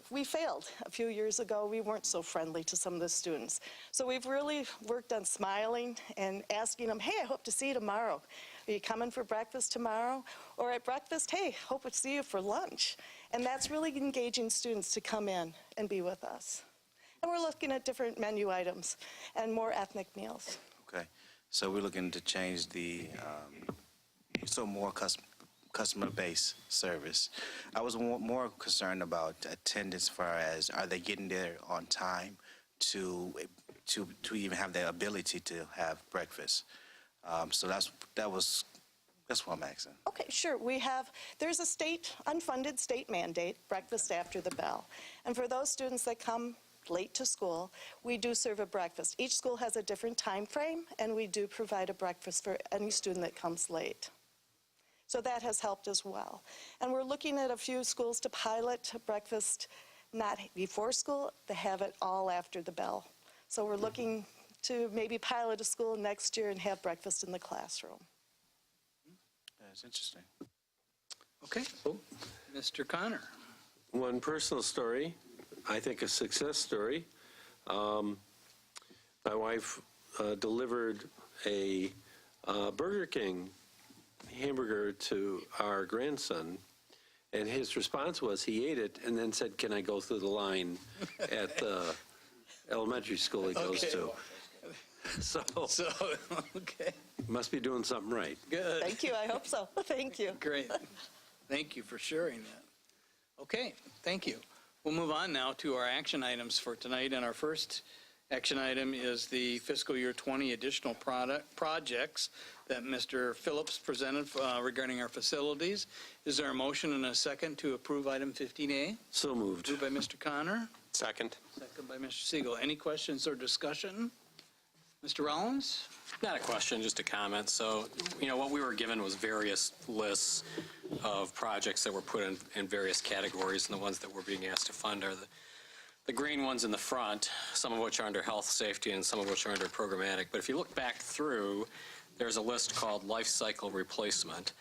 we failed a few years ago. We weren't so friendly to some of the students. So we've really worked on smiling and asking them, hey, I hope to see you tomorrow. Are you coming for breakfast tomorrow? Or at breakfast, hey, hope to see you for lunch. And that's really engaging students to come in and be with us. And we're looking at different menu items and more ethnic meals. Okay. So we're looking to change the, more customer-based service. I was more concerned about attendance as far as, are they getting there on time to even have the ability to have breakfast? So that's what I'm asking. Okay, sure. There's a unfunded state mandate, breakfast after the bell. And for those students that come late to school, we do serve a breakfast. Each school has a different time frame, and we do provide a breakfast for any student that comes late. So that has helped as well. And we're looking at a few schools to pilot breakfast not before school, to have it all after the bell. So we're looking to maybe pilot a school next year and have breakfast in the classroom. That's interesting. Okay. Mr. Connor. One personal story, I think a success story. My wife delivered a Burger King hamburger to our grandson, and his response was he ate it and then said, can I go through the line at the elementary school he goes to? So, okay. Must be doing something right. Good. Thank you. I hope so. Thank you. Great. Thank you for sharing that. Okay, thank you. We'll move on now to our action items for tonight, and our first action item is the fiscal year 20 additional projects that Mr. Phillips presented regarding our facilities. Is there a motion and a second to approve item 15A? So moved. Moved by Mr. Connor. Second. Second by Mr. Siegel. Any questions or discussion? Mr. Rollins? Not a question, just a comment. So, what we were given was various lists of projects that were put in various categories, and the ones that we're being asked to fund are the green ones in the front, some of which are under health, safety, and some of which are under programmatic. But if you look back through, there's a list called life cycle replacement.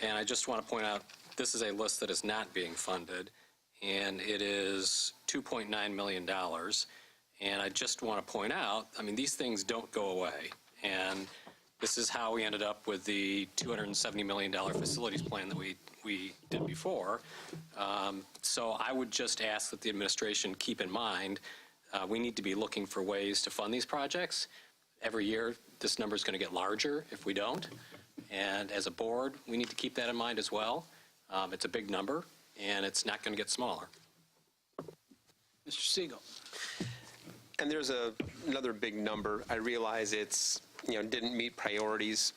And I just want to point out, this is a list that is not being funded, and it is $2.9 million. And I just want to point out, these things don't go away. And this is how we ended up with the $270 million facilities plan that we did before. So I would just ask that the administration keep in mind, we need to be looking for ways to fund these projects. Every year, this number is going to get larger if we don't. And as a board, we need to keep that in mind as well. It's a big number, and it's not going to get smaller. Mr. Siegel. And there's another big number. I realize it's, didn't meet priorities,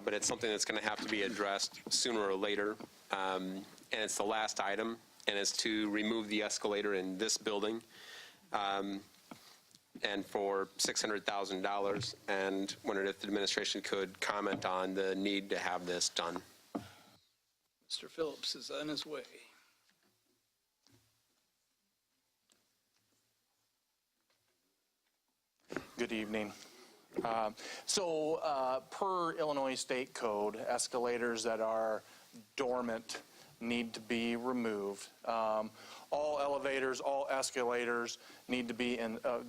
but it's something that's going to have to be addressed sooner or later. And it's the last item, and it's to remove the escalator in this building, and for $600,000. And wondered if the administration could comment on the need to have this done. Mr. Phillips is on his way. Good evening. Per Illinois State Code, escalators that are dormant need to be removed. All elevators, all escalators need to be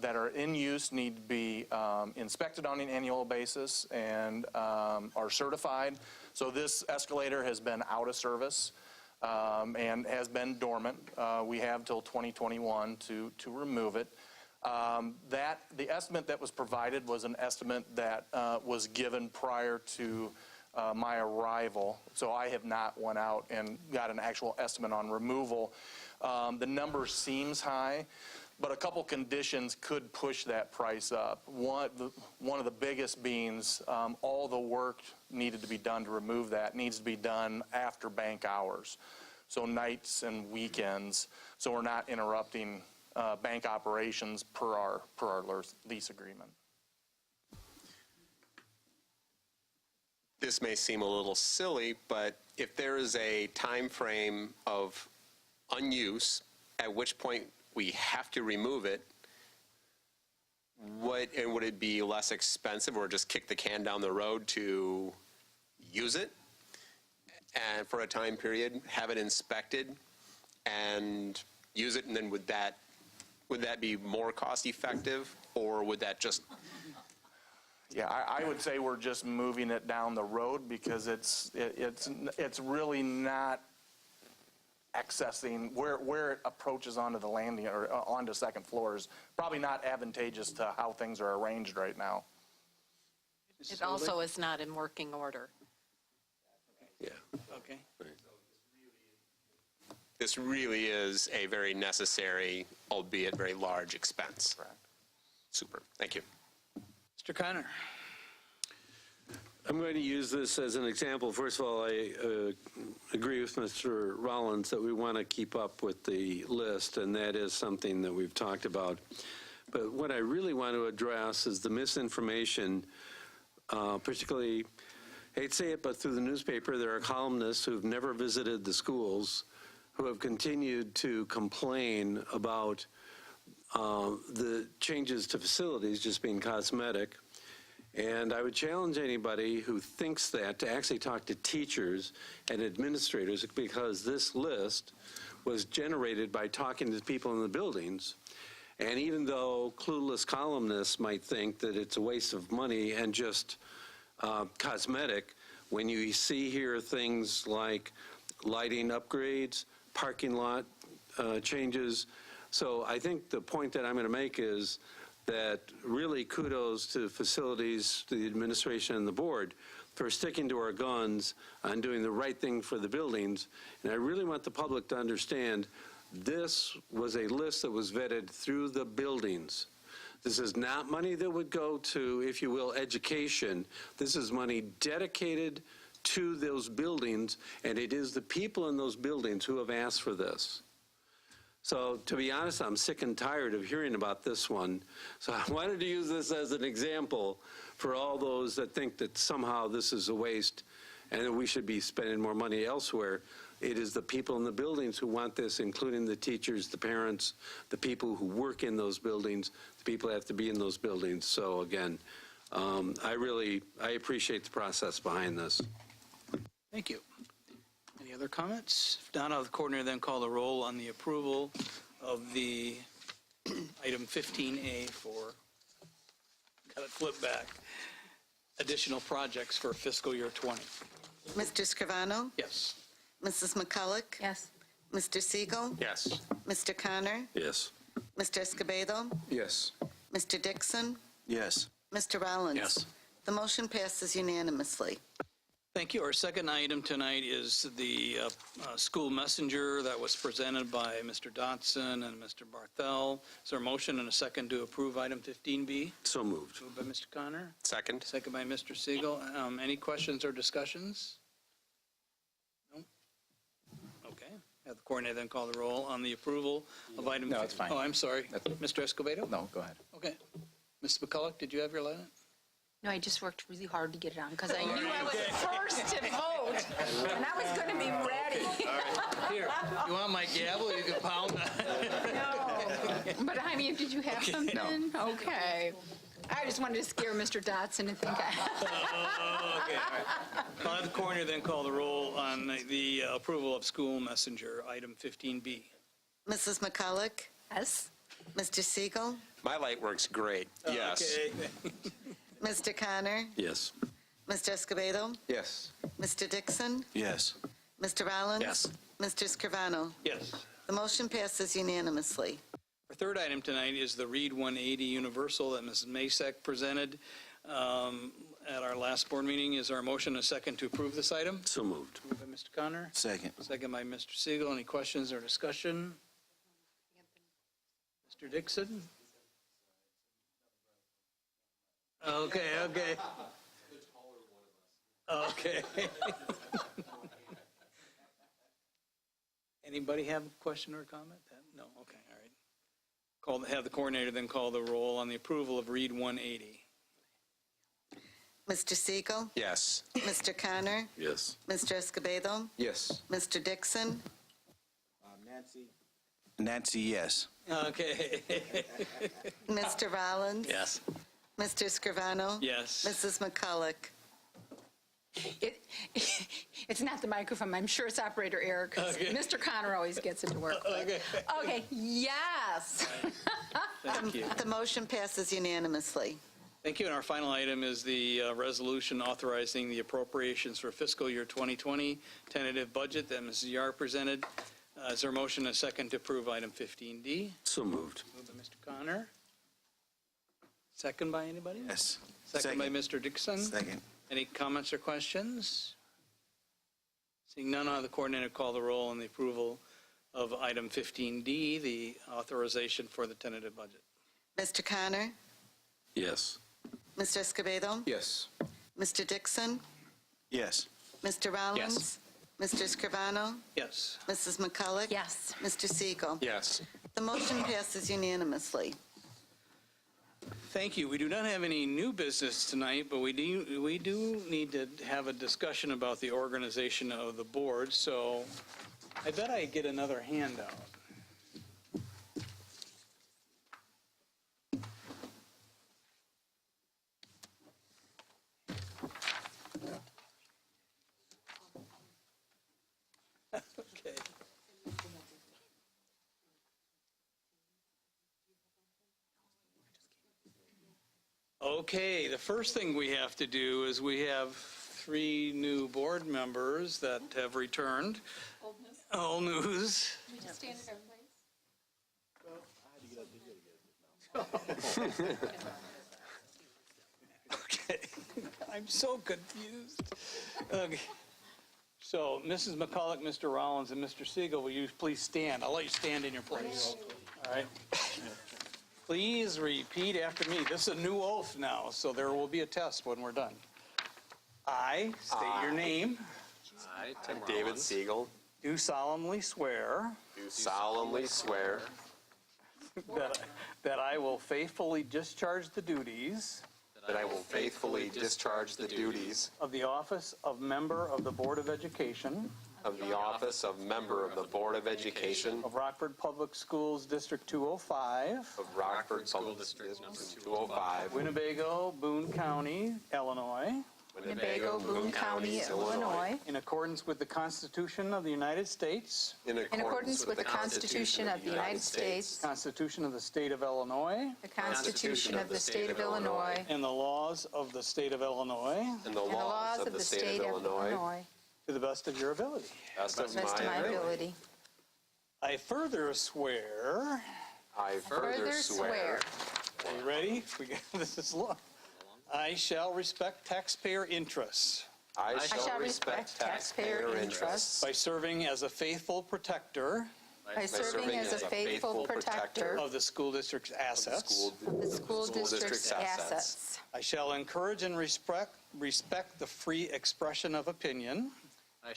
that are in use need to be inspected on an annual basis and are certified. So this escalator has been out of service and has been dormant. We have till 2021 to remove it. The estimate that was provided was an estimate that was given prior to my arrival, so I have not went out and got an actual estimate on removal. The number seems high, but a couple conditions could push that price up. One of the biggest being all the work needed to be done to remove that needs to be done after bank hours, so nights and weekends, so we're not interrupting bank operations per our lease agreement. This may seem a little silly, but if there is a time frame of unuse, at which point we have to remove it, would it be less expensive or just kick the can down the road to use it and for a time period, have it inspected and use it, and then would that be more cost effective, or would that just... Yeah, I would say we're just moving it down the road because it's really not accessing where it approaches onto the landing or onto second floors. Probably not advantageous to how things are arranged right now. It also is not in working order. Yeah. Okay. This really is a very necessary, albeit very large expense. Correct. Super. Thank you. Mr. Connor. I'm going to use this as an example. First of all, I agree with Mr. Rollins that we want to keep up with the list, and that is something that we've talked about. But what I really want to address is the misinformation, particularly, I hate to say it, but through the newspaper, there are columnists who've never visited the schools who have continued to complain about the changes to facilities just being cosmetic. And I would challenge anybody who thinks that to actually talk to teachers and administrators, because this list was generated by talking to the people in the buildings. And even though clueless columnists might think that it's a waste of money and just cosmetic, when you see here things like lighting upgrades, parking lot changes. So I think the point that I'm going to make is that really kudos to facilities, to the administration and the board for sticking to our guns and doing the right thing for the buildings. And I really want the public to understand this was a list that was vetted through the buildings. This is not money that would go to, if you will, education. This is money dedicated to those buildings, and it is the people in those buildings who have asked for this. So to be honest, I'm sick and tired of hearing about this one. So I wanted to use this as an example for all those that think that somehow this is a waste and that we should be spending more money elsewhere. It is the people in the buildings who want this, including the teachers, the parents, the people who work in those buildings, the people that have to be in those buildings. So again, I appreciate the process behind this. Thank you. Any other comments? If not, I'll have the coordinator then call the roll on the approval of the item 15A for, got it flipped back, additional projects for fiscal year 20. Mr. Scrivano? Yes. Mrs. McCulloch? Yes. Mr. Siegel? Yes. Mr. Connor? Yes. Mr. Escobedo? Yes. Mr. Dixon? Yes. Mr. Rollins? Yes. The motion passes unanimously. Thank you. Our second item tonight is the school messenger that was presented by Mr. Dotson and Mr. Barthel. Is there a motion and a second to approve item 15B? So moved. Moved by Mr. Connor, Second. second by Mr. Siegel. Any questions or discussions? No? Okay. Have the coordinator then call the roll on the approval of item. No, it's fine. Oh, I'm sorry. Mr. Escobedo? No, go ahead. Okay. Ms. McCulloch, did you have your letter? No, I just worked really hard to get it on because I knew I was first to vote, and I was going to be ready. Here, you want my gavel? You can pound on it. No. But I mean, did you have something? No. Okay. I just wanted to scare Mr. Dotson and think I... Okay, all right. I'll have the coroner then call the roll on the approval of school messenger, item 15B. Mrs. McCulloch? Yes. Mr. Siegel? My light works great. Yes. Okay. Mr. Connor? Yes. Mr. Escobedo? Yes. Mr. Dixon? Yes. Mr. Rollins? Yes. Mr. Scrivano? Yes. The motion passes unanimously. Our third item tonight is the Read 180 Universal that Mrs. Masek presented at our last board meeting. Is there a motion and a second to approve this item? So moved. Moved by Mr. Connor, Second. second by Mr. Siegel. Any questions or discussion? Mr. Dixon? Okay. Okay. Anybody have a question or a comment? No? Okay, all right. Have the coordinator then call the roll on the approval of Read 180. Mr. Siegel? Yes. Mr. Connor? Yes. Mr. Escobedo? Yes. Mr. Dixon? Nancy, yes. Okay. Mr. Rollins? Yes. Mr. Scrivano? Yes. Mrs. McCulloch? It's not the microphone. I'm sure it's operator Eric. 'Cause Okay. Mr. Connor always gets it to work. Okay. Okay, yes. Thank you. The motion passes unanimously. Thank you. And our final item is the resolution authorizing the appropriations for fiscal year 2020 tentative budget that Mrs. Yar presented. Is there a motion and a second to approve item 15D? So moved. Moved by Mr. Connor. Second by anybody? Yes. Second by Mr. Dixon. Second. Any comments or questions? Seeing none, I'll have the coordinator call the roll on the approval of item 15D, the authorization for the tentative budget. Mr. Connor? Yes. Mr. Escobedo? Yes. Mr. Dixon? Yes. Mr. Rollins? Mr. Scrivano? Yes. Mrs. McCulloch? Yes. Mr. Siegel? Yes. The motion passes unanimously. Thank you. We do not have any new business tonight, but we do need to have a discussion about the organization of the board. So I bet I get another handout. Okay. Okay, the first thing we have to do is we have 3 new board members that have returned. Old news. We just stand in everybody's. Okay, I'm so confused. Okay. So, Mrs. McCulloch, Mr. Rollins, and Mr. Siegel, will you please stand? I'll let you stand in your place. All right. Please repeat after me. This is a new oath now, so there will be a test when we're done. I state your name. I, David Siegel, Do solemnly swear do solemnly swear that I will faithfully discharge the duties that I will faithfully discharge the duties of the office of member of the Board of Education of the office of member of the Board of Education of Rockford Public Schools District 205, of Rockford Public District 205, Winnebago, Boone County, Illinois, Winnebago, Boone County, Illinois, in accordance with the Constitution of the United States, in in accordance with the Constitution of the United States, Constitution of the State of Illinois, the Constitution of the State of Illinois, and the laws of the State of Illinois, and the laws of the State of Illinois, to the best of your ability. best of best of my ability. I further swear. I further swear. Are you ready? This is long. I shall respect taxpayer interests. I shall respect taxpayer interests by serving as a faithful protector by serving as a faithful protector of the school district's assets. of the school district's assets. I shall encourage and respect the free expression of opinion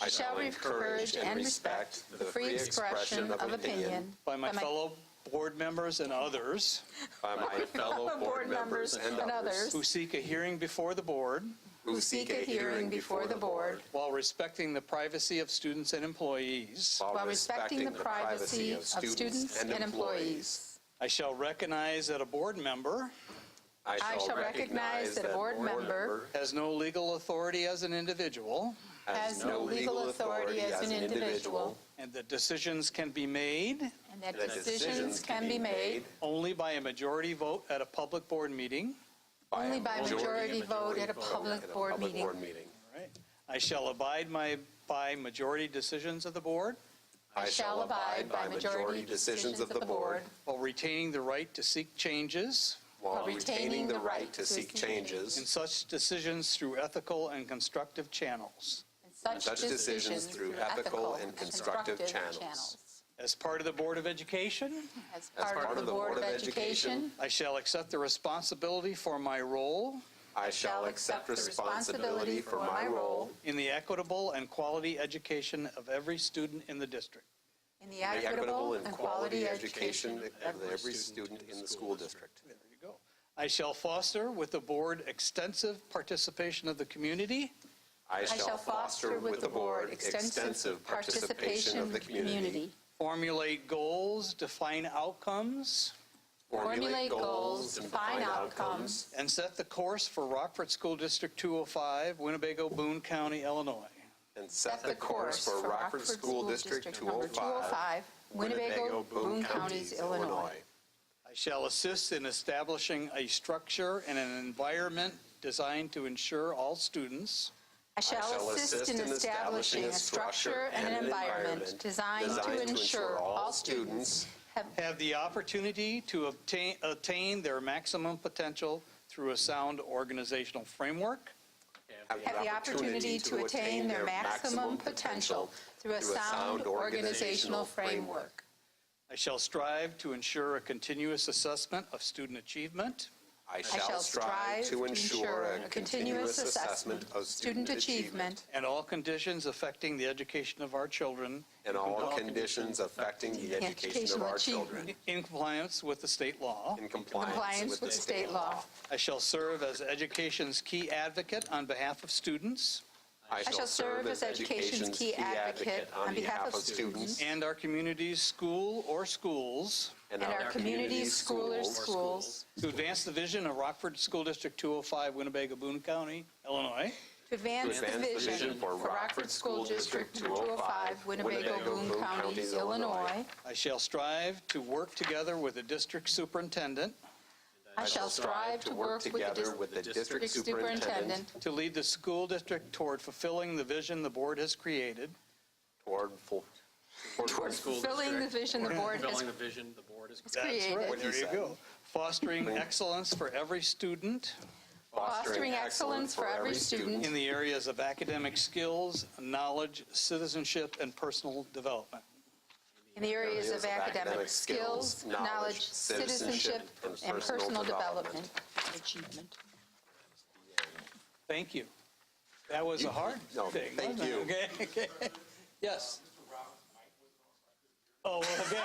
I shall encourage and respect the free expression of opinion by my fellow board members and others by my fellow board members and others who seek a hearing before the board who seek a hearing before the board while respecting the privacy of students and employees. while respecting the privacy of students and employees. I shall recognize that a board member I shall recognize that a board member has no legal authority as an individual has no legal authority as an individual, and that decisions can be made and that decisions can be made only by a majority vote at a public board meeting. only by majority vote at a public board meeting. All right. I shall abide by majority decisions of the board I shall abide by majority decisions of the board while retaining the right to seek changes while retaining the right to seek changes in such decisions through ethical and constructive channels. and such decisions through ethical and constructive channels. As part of the Board of Education, As part of the Board of Education, I shall accept the responsibility for my role I shall accept responsibility for my role in the equitable and quality education of every student in the district. in the in the equitable and quality education of every student in the school district. There you go. I shall foster with the board extensive participation of the community I shall foster with the board extensive participation of the community, formulate goals, define outcomes, formulate goals, define outcomes, and set the course for Rockford School District 205, Winnebago, Boone County, Illinois. and set the course for Rockford School District Number 205, Winnebago, Boone Counties, Illinois. I shall assist in establishing a structure and an environment designed to ensure all students I shall assist in establishing a structure and an environment designed to ensure all students have the opportunity to attain their maximum potential through a sound organizational framework, have the opportunity to attain their maximum potential through a sound organizational framework. I shall strive to ensure a continuous assessment of student achievement, I shall strive to ensure a continuous assessment of student achievement and all conditions affecting the education of our children and all conditions affecting the education of our children in compliance with the state law. in compliance with the state law. I shall serve as education's key advocate on behalf of students I shall serve as education's key advocate on behalf of students and our community's school or schools And our community's schools to advance the vision of Rockford School District 205, Winnebago, Boone County, Illinois. to advance the vision for Rockford School District 205, Winnebago, Boone Counties, Illinois. I shall strive to work together with the district superintendent I shall strive to work together with the district superintendent to lead the school district toward fulfilling the vision the board has created toward fulfilling the vision the board has Fulfilling the vision the board has That's created. right, there you go. Fostering excellence for every student Fostering excellence for every student in the areas of academic skills, knowledge, citizenship, and personal development. in the areas of academic skills, knowledge, citizenship, and personal development. Achievement. Thank you. That was a hard thing. thank wasn't it? you. Okay. Yes. Oh, well, again.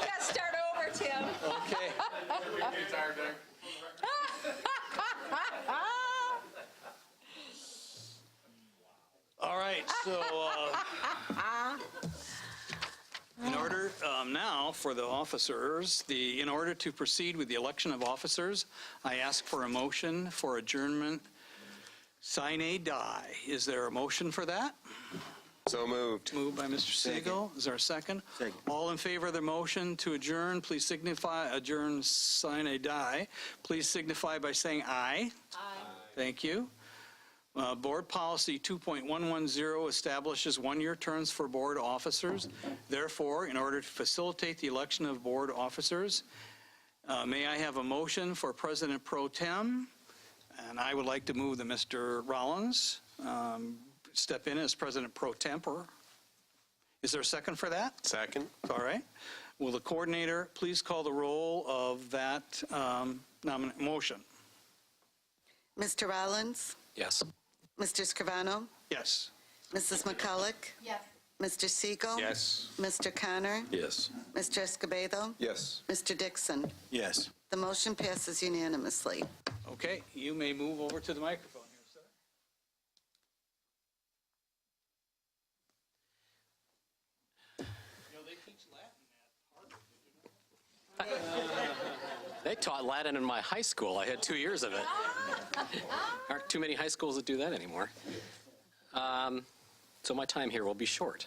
Let's start over, Tim. Okay. All right, so in order now for the officers, in order to proceed with the election of officers, I ask for a motion for adjournment sine die. Is there a motion for that? So moved. Moved by Mr. Siegel. Is there a second? Second. All in favor of the motion to adjourn, please signify, adjourn sine die. Please signify by saying aye. Aye. Thank you. Board Policy 2.110 establishes one-year terms for board officers. Therefore, in order to facilitate the election of board officers, may I have a motion for President Pro Tem And I would like to move that Mr. Rollins step in as President pro tempore. Is there a second for that? Second. All right. Will the coordinator please call the roll of that motion? Mr. Rollins? Yes. Mr. Scrivano? Yes. Mrs. McCulloch? Yes. Mr. Siegel? Yes. Mr. Connor? Yes. Mr. Escobedo? Yes. Mr. Dixon? Yes. The motion passes unanimously. Okay, you may move over to the microphone here, sir. You know, they teach Latin at Harvard. They taught Latin in my high school. I had 2 years of it. Aren't too many high schools that do that anymore. So my time here will be short.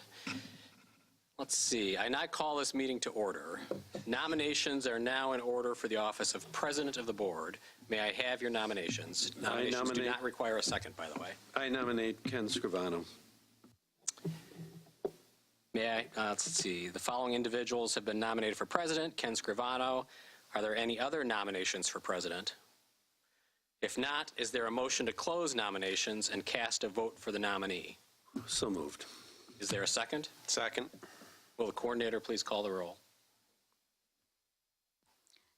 Let's see. I now call this meeting to order. Nominations are now in order for the office of President of the Board. May I have your nominations? Nominations do not require a second, by the way. I nominate Ken Scrivano. May I, let's see. The following individuals have been nominated for President. Ken Scrivano. Are there any other nominations for President? If not, is there a motion to close nominations and cast a vote for the nominee? So moved. Is there a second? Second. Will the coordinator please call the roll?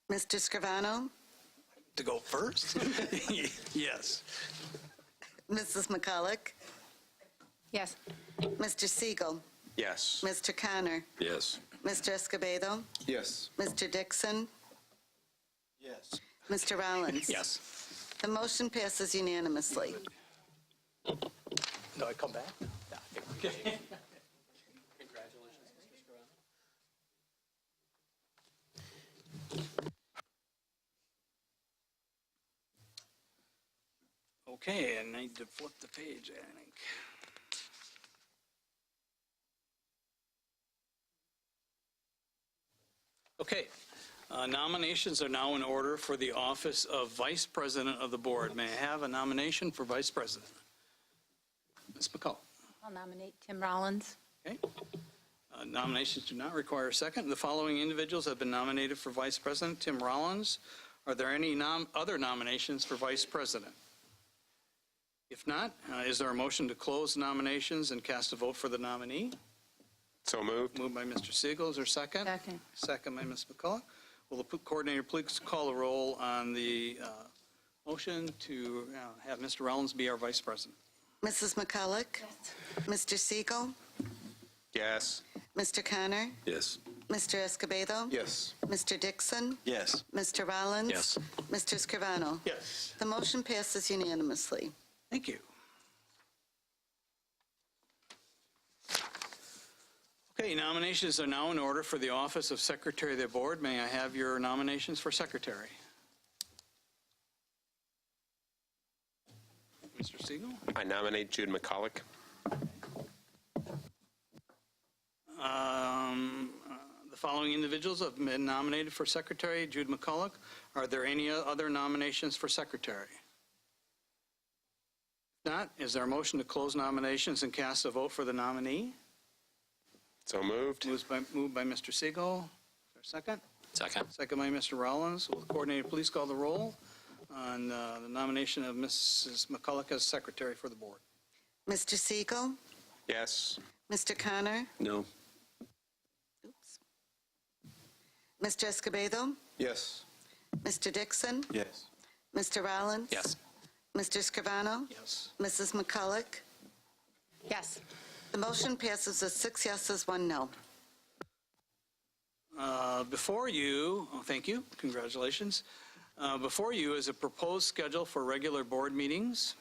Mr. Scrivano? To go first? Yes. Mrs. McCulloch? Yes. Mr. Siegel? Yes. Mr. Connor? Yes. Mr. Escobedo? Yes. Mr. Dixon? Yes. Mr. Rollins? Yes. The motion passes unanimously. Do I come back? Okay. Congratulations, Mr. Scrivano. Okay, I need to flip the page, I think. Okay, nominations are now in order for the office of Vice President of the Board. May I have a nomination for Vice President? Ms. McCulloch. I'll nominate Tim Rollins. Okay. Nominations do not require a second. The following individuals have been nominated for Vice President. Tim Rollins. Are there any other nominations for Vice President? If not, is there a motion to close nominations and cast a vote for the nominee? So moved. Moved by Mr. Siegel. Is there a second? Second. Second by Ms. McCulloch. Will the coordinator please call the roll on the motion to have Mr. Rollins be our Vice President? Mrs. McCulloch? Yes. Mr. Siegel? Yes. Mr. Connor? Yes. Mr. Escobedo? Yes. Mr. Dixon? Yes. Mr. Rollins? Yes. Mr. Scrivano? Yes. The motion passes unanimously. Thank you. Okay, nominations are now in order for the office of Secretary of the Board. May I have your nominations for Secretary? Mr. Siegel? I nominate Jude McCulloch. The following individuals have been nominated for Secretary. Jude McCulloch. Are there any other nominations for Secretary? If not, is there a motion to close nominations and cast a vote for the nominee? So moved. Moved by Mr. Siegel. Is there a second? Second. Second by Mr. Rollins. Will the coordinator please call the roll on the nomination of Mrs. McCulloch as Secretary for the Board? Mr. Siegel? Yes. Mr. Connor? No. Oops. Mr. Escobedo? Yes. Mr. Dixon? Yes. Mr. Rollins? Yes. Mr. Scrivano? Yes. Mrs. McCulloch? Yes. The motion passes with 6 yeses, 1 no. Before you, thank you, congratulations. Before you is a proposed schedule for regular board meetings.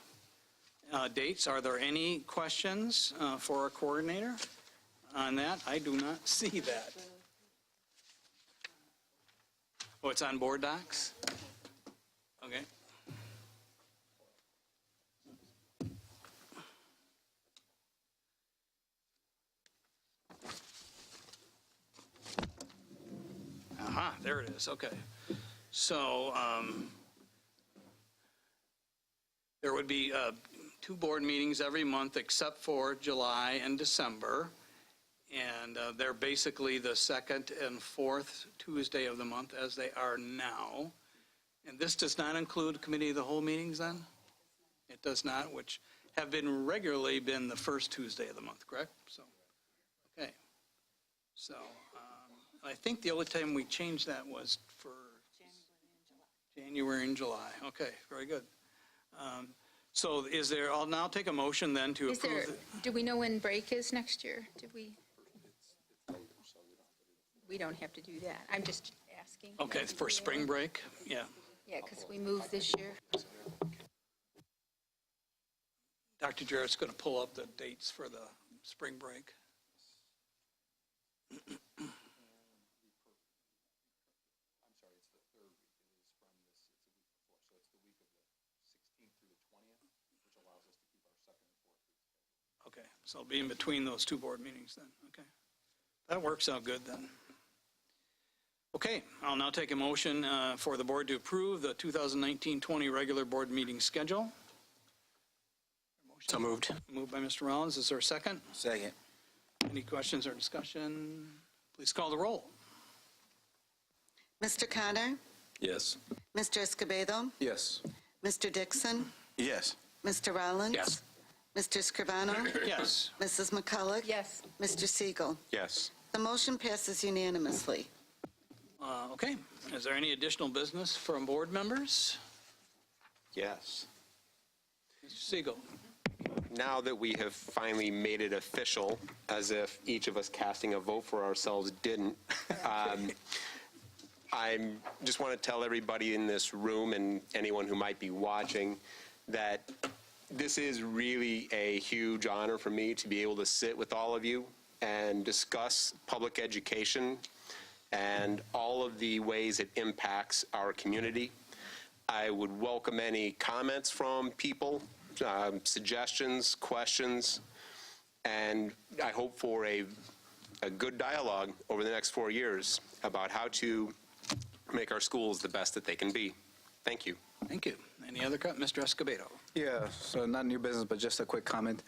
Dates, are there any questions for our coordinator on that? I do not see that. Oh, it's on board docs? Okay. Aha, there it is, okay. So there would be 2 board meetings every month except for July and December. And they're basically the second and fourth Tuesday of the month as they are now. And this does not include committee of the whole meetings then? It does not, which have been regularly been the first Tuesday of the month, correct? So, okay. So, I think the only time we changed that was for January and July. Okay, very good. So is there, I'll now take a motion then to approve. Do we know when break is next year? We don't have to do that. I'm just asking. Okay, for spring break? Yeah. Yeah, because we moved this year. Dr. Jarrett's going to pull up the dates for the spring break. Okay, so it'll be in between those two board meetings then, okay. That works out good then. Okay, I'll now take a motion for the board to approve the 2019-20 regular board meeting schedule. So moved. Moved by Mr. Rollins. Is there a second? Second. Any questions or discussion? Please call the roll. Mr. Connor? Yes. Mr. Escobedo? Yes. Mr. Dixon? Yes. Mr. Rollins? Yes. Mr. Scrivano? Yes. Mrs. McCulloch? Yes. Mr. Siegel? Yes. The motion passes unanimously. Okay, is there any additional business from board members? Yes. Mr. Siegel? Now that we have finally made it official, as if each of us casting a vote for ourselves didn't, I just want to tell everybody in this room and anyone who might be watching that this is really a huge honor for me to be able to sit with all of you and discuss public education and all of the ways it impacts our community. I would welcome any comments from people, suggestions, questions, and I hope for a good dialogue over the next 4 years about how to make our schools the best that they can be. Thank you. Thank you. Any other, Mr. Escobedo? Yeah, so not new business, but just a quick comment.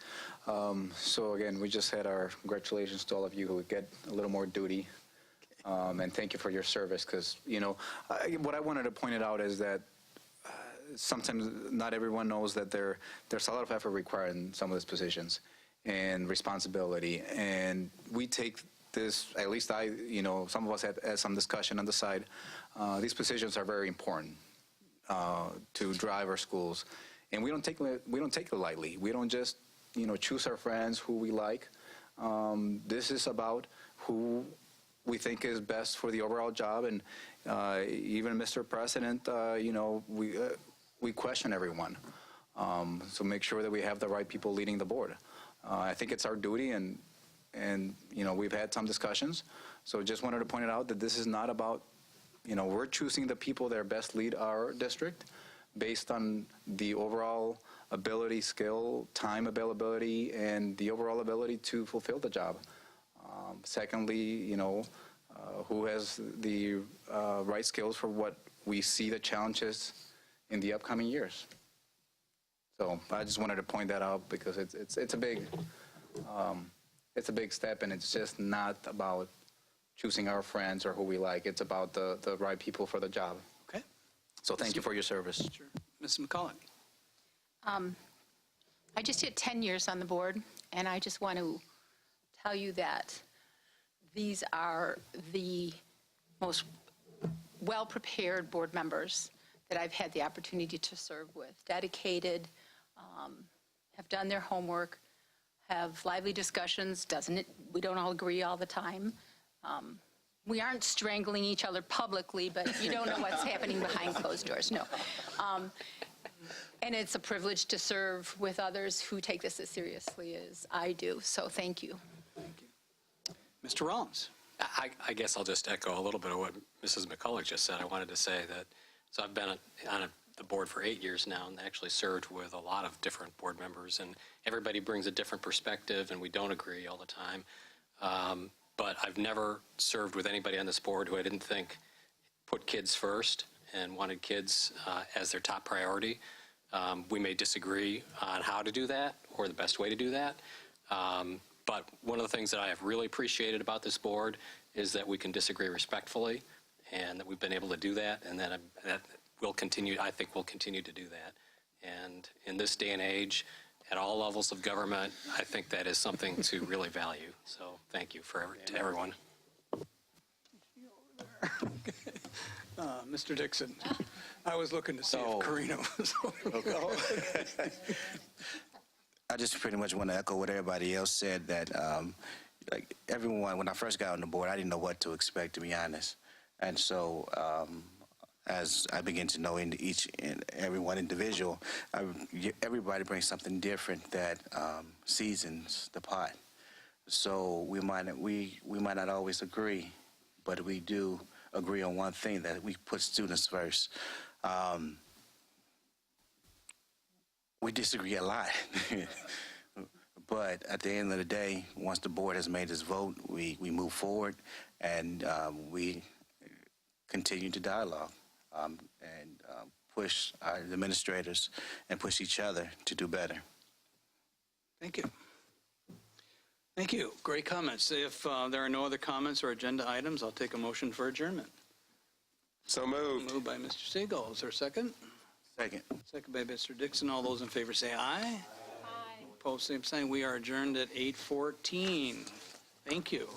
So again, we just had our congratulations to all of you who get a little more duty. And thank you for your service, because, you know, what I wanted to point it out is that sometimes not everyone knows that there's a lot of effort required in some of these positions and responsibility. And we take this, at least I, you know, some of us had some discussion on the side. These positions are very important to drive our schools. And we don't take it lightly. We don't just, you know, choose our friends who we like. This is about who we think is best for the overall job. And even Mr. President, you know, we question everyone. So make sure that we have the right people leading the board. I think it's our duty, and you know, we've had some discussions. So just wanted to point it out that this is not about, you know, we're choosing the people that are best lead our district based on the overall ability, skill, time availability, and the overall ability to fulfill the job. Secondly, you know, who has the right skills for what we see the challenges in the upcoming years. So I just wanted to point that out because it's a big step, and it's just not about choosing our friends or who we like. It's about the right people for the job. Okay. So thank you for your service. Sure. Ms. McCulloch? I just hit 10 years on the board, and I just want to tell you that these are the most well-prepared board members that I've had the opportunity to serve with. Dedicated, have done their homework, have lively discussions. We don't all agree all the time. We aren't strangling each other publicly, but you don't know what's happening behind closed doors, no. And it's a privilege to serve with others who take this as seriously as I do, so thank you. Thank you. Mr. Rollins? I guess I'll just echo a little bit of what Mrs. McCulloch just said. I wanted to say that, so I've been on the board for 8 years now and actually served with a lot of different board members, and everybody brings a different perspective, and we don't agree all the time. But I've never served with anybody on this board who I didn't think put kids first and wanted kids as their top priority. We may disagree on how to do that or the best way to do that. But one of the things that I have really appreciated about this board is that we can disagree respectfully, and that we've been able to do that, and that I think we'll continue to do that. And in this day and age, at all levels of government, I think that is something to really value. So thank you to everyone. Mr. Dixon, I was looking to see if Karina was. I just pretty much want to echo what everybody else said, that like everyone, when I first got on the board, I didn't know what to expect, to be honest. And so as I begin to know each and every one individual, everybody brings something different that seasons the pot. So we might not always agree, but we do agree on one thing, that we put students first. We disagree a lot. But at the end of the day, once the board has made its vote, we move forward, and we continue to dialogue and push our administrators and push each other to do better. Thank you. Thank you. Great comments. If there are no other comments or agenda items, I'll take a motion for adjournment. So moved. Moved by Mr. Siegel. Is there a second? Second. Second by Mr. Dixon. All those in favor say aye. Aye. Opposed, same sign. We are adjourned at 8:14. Thank you.